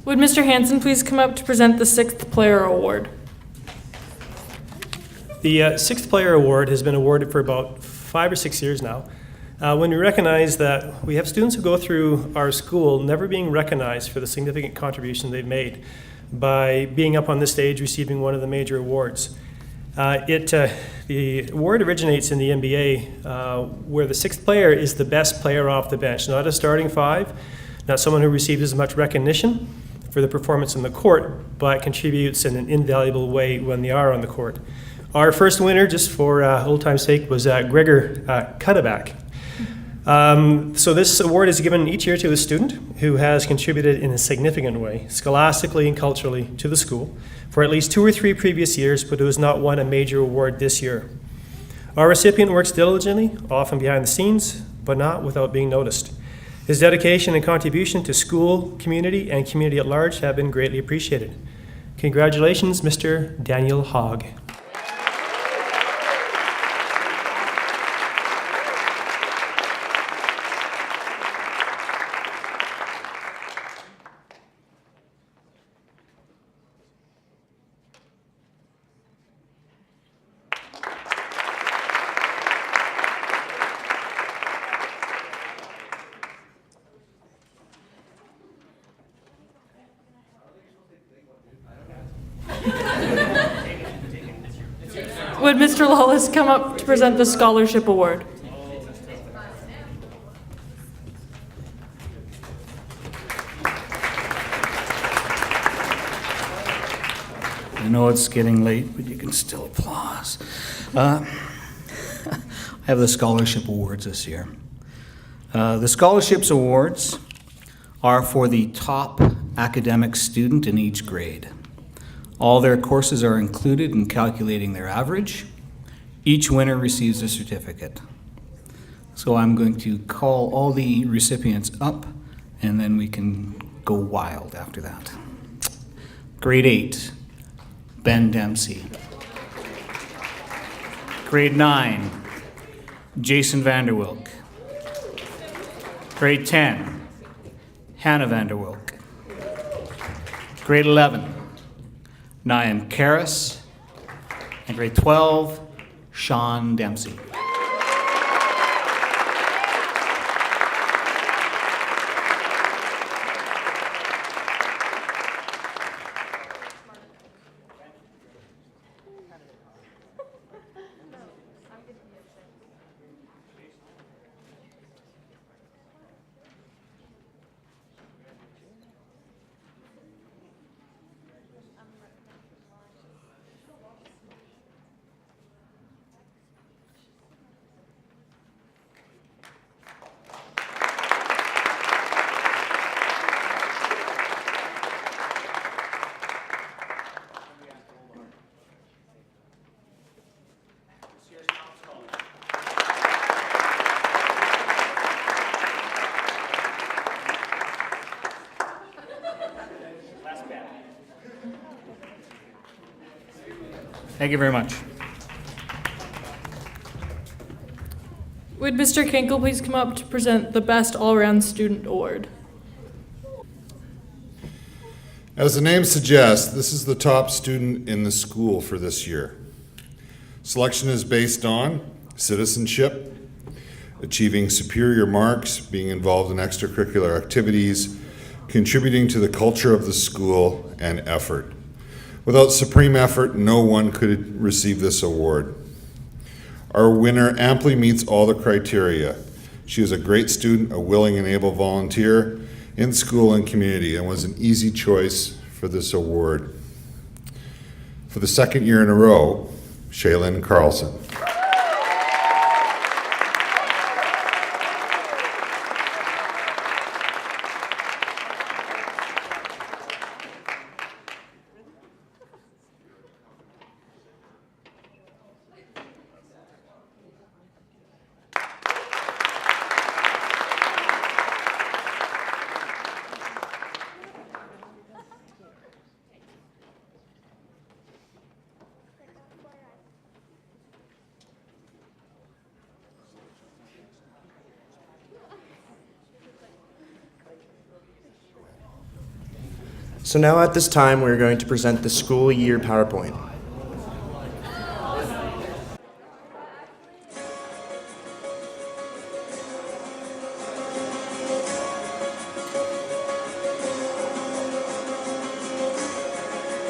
Would Mr. Hansen please come up to present the 6th Player Award? The 6th Player Award has been awarded for about 5 or 6 years now. When we recognize that we have students who go through our school never being recognized for the significant contribution they've made by being up on this stage receiving one of the major awards. The award originates in the NBA, where the 6th player is the best player off the bench, not a starting 5, not someone who receives as much recognition for the performance on the court, but contributes in an invaluable way when they are on the court. Our first winner, just for old time's sake, was Gregor Cuddeback. So this award is given each year to a student who has contributed in a significant way, scholastically and culturally, to the school for at least 2 or 3 previous years, but who has not won a major award this year. Our recipient works diligently, often behind the scenes, but not without being noticed. His dedication and contribution to school, community, and community at large have been greatly appreciated. Congratulations, Mr. Daniel Hogg. Would Mr. Lawless come up to present the Scholarship Award? I know it's getting late, but you can still applause. I have the Scholarship Awards this year. The Scholarships Awards are for the top academic student in each grade. All their courses are included in calculating their average. Each winner receives a certificate. So I'm going to call all the recipients up, and then we can go wild after that. Grade 8, Ben Dempsey. Grade 9, Jason Vanderwilk. Grade 10, Hannah Vanderwilk. Grade 11, Niam Karras. And grade 12, Sean Dempsey. Thank you very much. Would Mr. Kinkle please come up to present the Best All-Around Student Award? As the name suggests, this is the top student in the school for this year. Selection is based on citizenship, achieving superior marks, being involved in extracurricular activities, contributing to the culture of the school, and effort. Without supreme effort, no one could receive this award. Our winner amply meets all the criteria. She is a great student, a willing and able volunteer in school and community, and was an easy choice for this award. For the second year in a row, Shaylin Carlson. So now at this time, we're going to present the school year PowerPoint.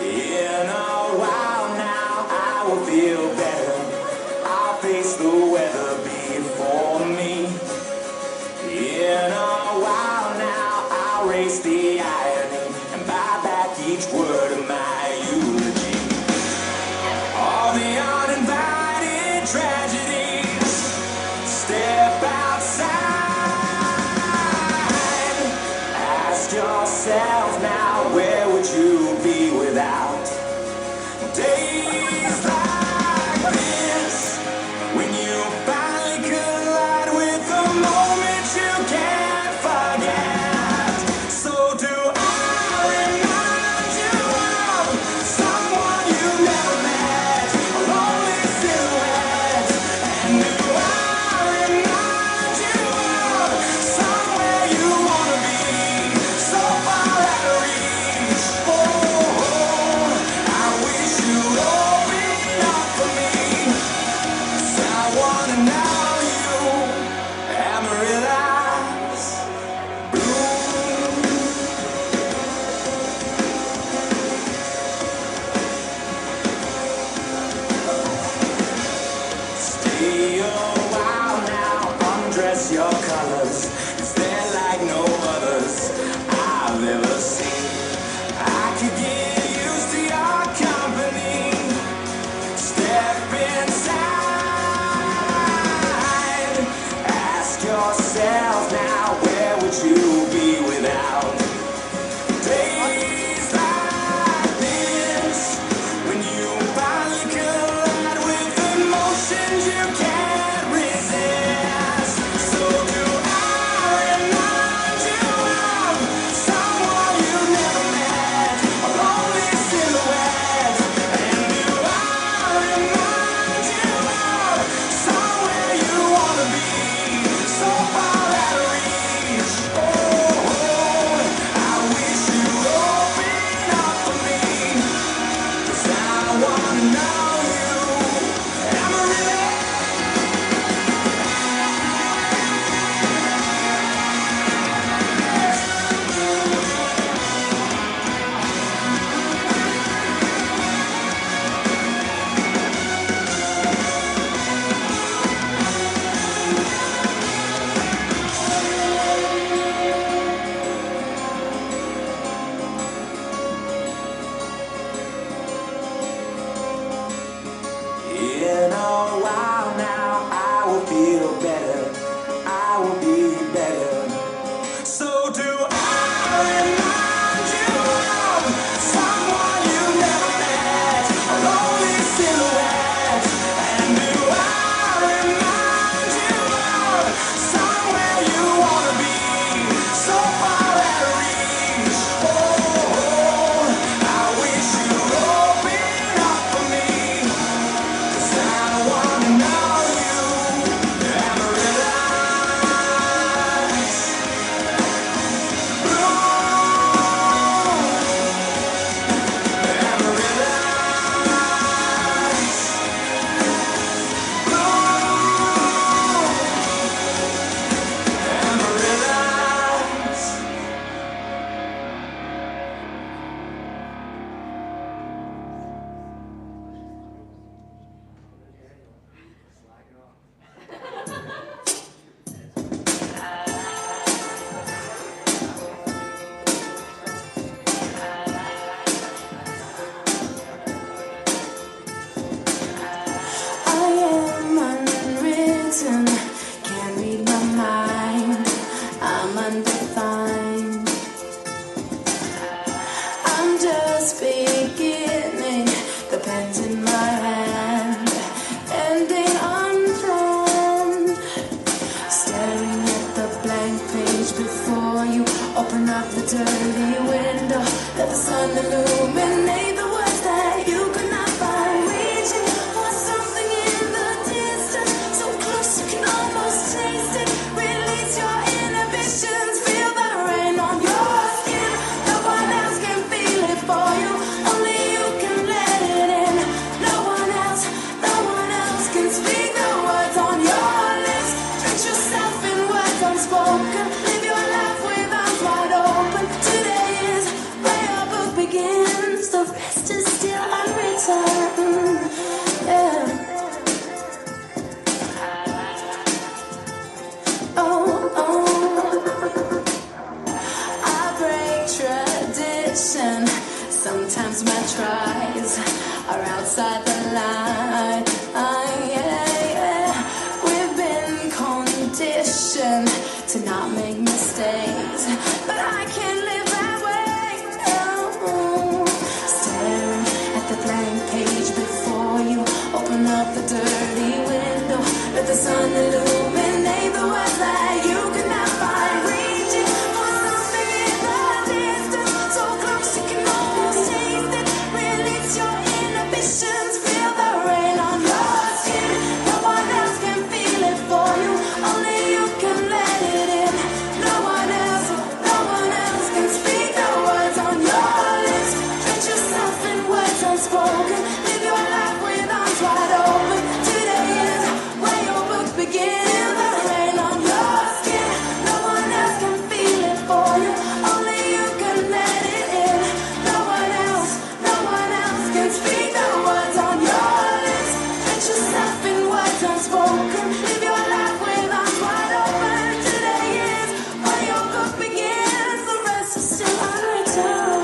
In a while now, I will feel better. I'll face the weather before me. In a while now, I'll race the irony and buy back each word of my eulogy. All the uninvited tragedies, step outside. Ask yourself now, where would you be without days like this? When you finally collide with the moment you can't forget. So do I remind you of someone you never met, a lonely silhouette? And do I remind you of somewhere you wanna be, so far out of reach? Oh, I wish you'd open up for me, 'cause I wanna know you Amarillas bloom. Stay a while now, undress your colors, 'cause they're like no others I've ever seen. I could get used to your company. Step inside. Ask yourself now, where would you be without days like this? When you finally collide with emotions you can't resist. So do I window. Let the sun illuminate the words that you could not find. Reaching for something in the distance, so close you can almost taste it. Release your inhibitions, feel the rain on your skin. No one else can feel it for you, only you can let it in. No one else can speak the words on your lips. Drench yourself in words unspoken. Live your life with arms wide open. Today is where your book begins. The rest is still unwritten. Yeah. I break tradition. Sometimes my tries are outside the line. We've been conditioned to not make mistakes, but I can't live that way. No. Staring at the blank page before you, open up the dirty window. Let the sun illuminate the words that you could not find. Reaching for something in the distance, so close you can almost taste it. Release your inhibitions, feel the rain on your skin. No one else can feel it for you, only you can let it in. No one else can speak the words on your lips. Drench yourself in words unspoken. Live your life with arms wide open. Today is where your book begins. The rain on your skin. No one else can feel it for you, only you can let it in. No one else can speak the words on your lips. Drench yourself in words unspoken. Live your life with arms wide open. Today is where your book begins. The rest is still unwritten.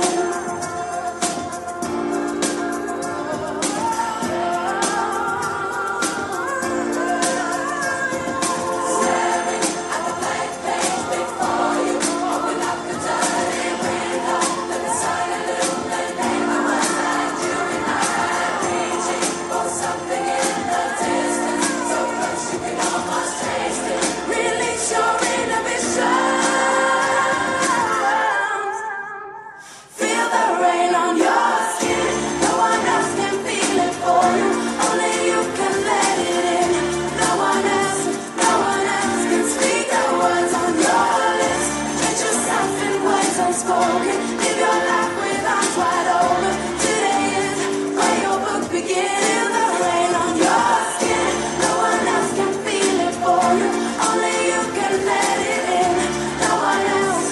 Staring at the blank page before you, open up the dirty window. Let the sun illuminate the words that you cannot find. Reaching for something in the distance, so close you can almost taste it. Release your inhibitions. Feel the rain on your skin. No one else can feel it for you, only you can let it in. No one else can speak the words on your lips. Drench yourself in words unspoken. Live your life with arms wide open. Today is where your book begins. The rain on your skin. No one else can feel it for you, only you can let it in. No one else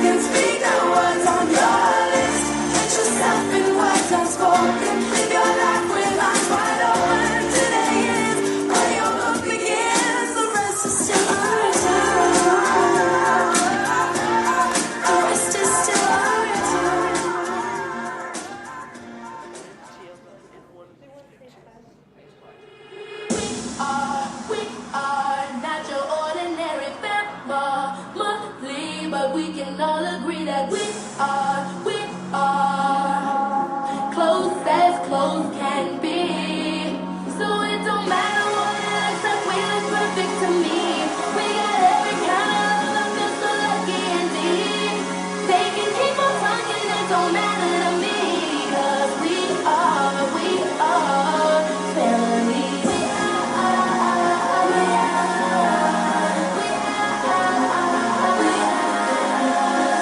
can speak the words on your lips. Drench yourself in words unspoken. Live your life with arms wide open. Today is where your book begins. The rest is still unwritten. The rest is still unwritten. We are not your ordinary family, but we can all agree that we are close as close can be. So it don't matter what it looks like, we look perfect to me. We got every kind of love, I feel so lucky indeed. They can keep on talking, it don't matter to me. 'Cause we are family. We are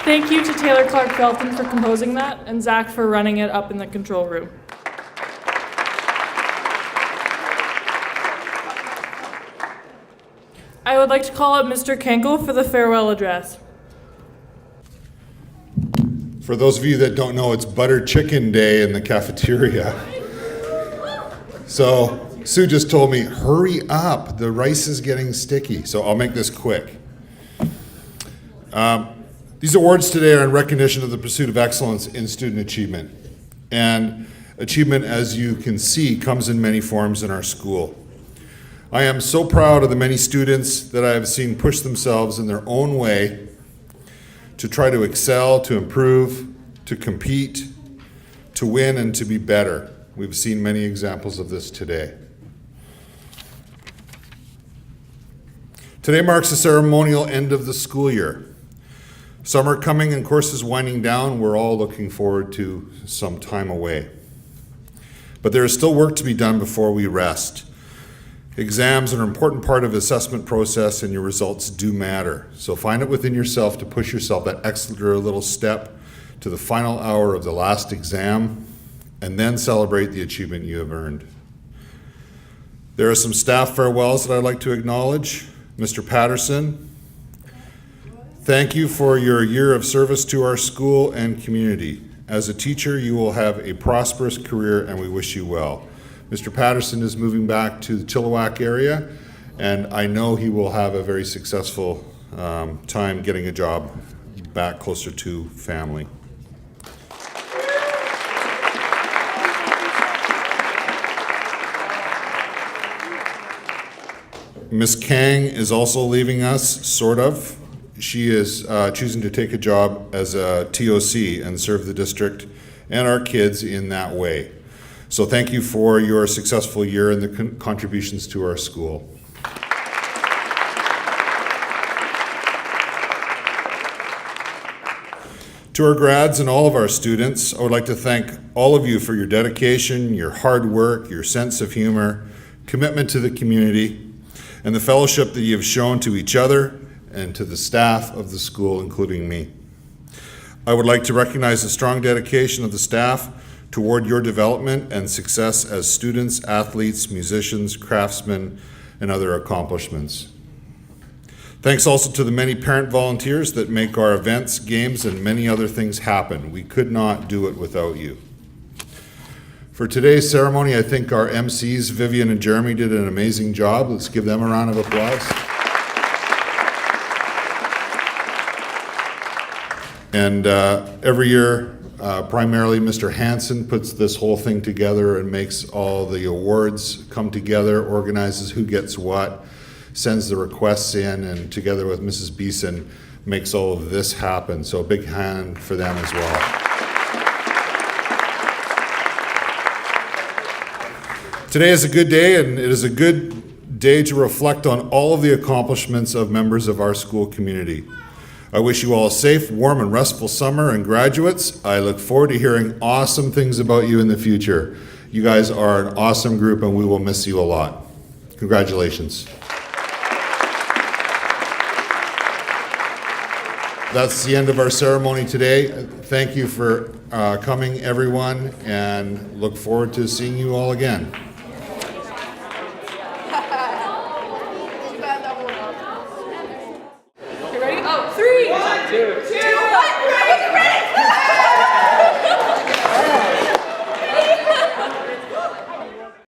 Thank you to Taylor Clark Felton for composing that, and Zach for running it up in the control room. I would like to call up Mr. Kenkel for the farewell address. For those of you that don't know, it's Butter Chicken Day in the cafeteria. So Sue just told me, hurry up, the rice is getting sticky. So I'll make this quick. These awards today are in recognition of the pursuit of excellence in student achievement. And achievement, as you can see, comes in many forms in our school. I am so proud of the many students that I have seen push themselves in their own way to try to excel, to improve, to compete, to win, and to be better. We've seen many examples of this today. Today marks the ceremonial end of the school year. Summer coming and courses winding down, we're all looking forward to some time away. But there is still work to be done before we rest. Exams are an important part of the assessment process, and your results do matter. So find it within yourself to push yourself that extra little step to the final hour of the last exam, and then celebrate the achievement you have earned. There are some staff farewells that I'd like to acknowledge. Mr. Patterson, thank you for your year of service to our school and community. As a teacher, you will have a prosperous career, and we wish you well. Mr. Patterson is moving back to the Chilliwack area, and I know he will have a very successful time getting a job back closer to family. Ms. Kang is also leaving us, sort of. She is choosing to take a job as a TOC and serve the district and our kids in that way. So thank you for your successful year and the contributions to our school. To our grads and all of our students, I would like to thank all of you for your dedication, your hard work, your sense of humor, commitment to the community, and the fellowship that you have shown to each other and to the staff of the school, including me. I would like to recognize the strong dedication of the staff toward your development and success as students, athletes, musicians, craftsmen, and other accomplishments. Thanks also to the many parent volunteers that make our events, games, and many other things happen. We could not do it without you. For today's ceremony, I think our MCs, Vivian and Jeremy, did an amazing job. Let's give them a round of applause. And every year, Primarily, Mr. Hansen puts this whole thing together and makes all the awards come together, organizes who gets what, sends the requests in, and together with Mrs. Beeson, makes all of this happen. So a big hand for them as well. Today is a good day, and it is a good day to reflect on all of the accomplishments of members of our school community. I wish you all a safe, warm, and restful summer, and graduates, I look forward to hearing awesome things about you in the future. You guys are an awesome group, and we will miss you a lot. Congratulations. That's the end of our ceremony today. Thank you for coming, everyone, and look forward to seeing you all again.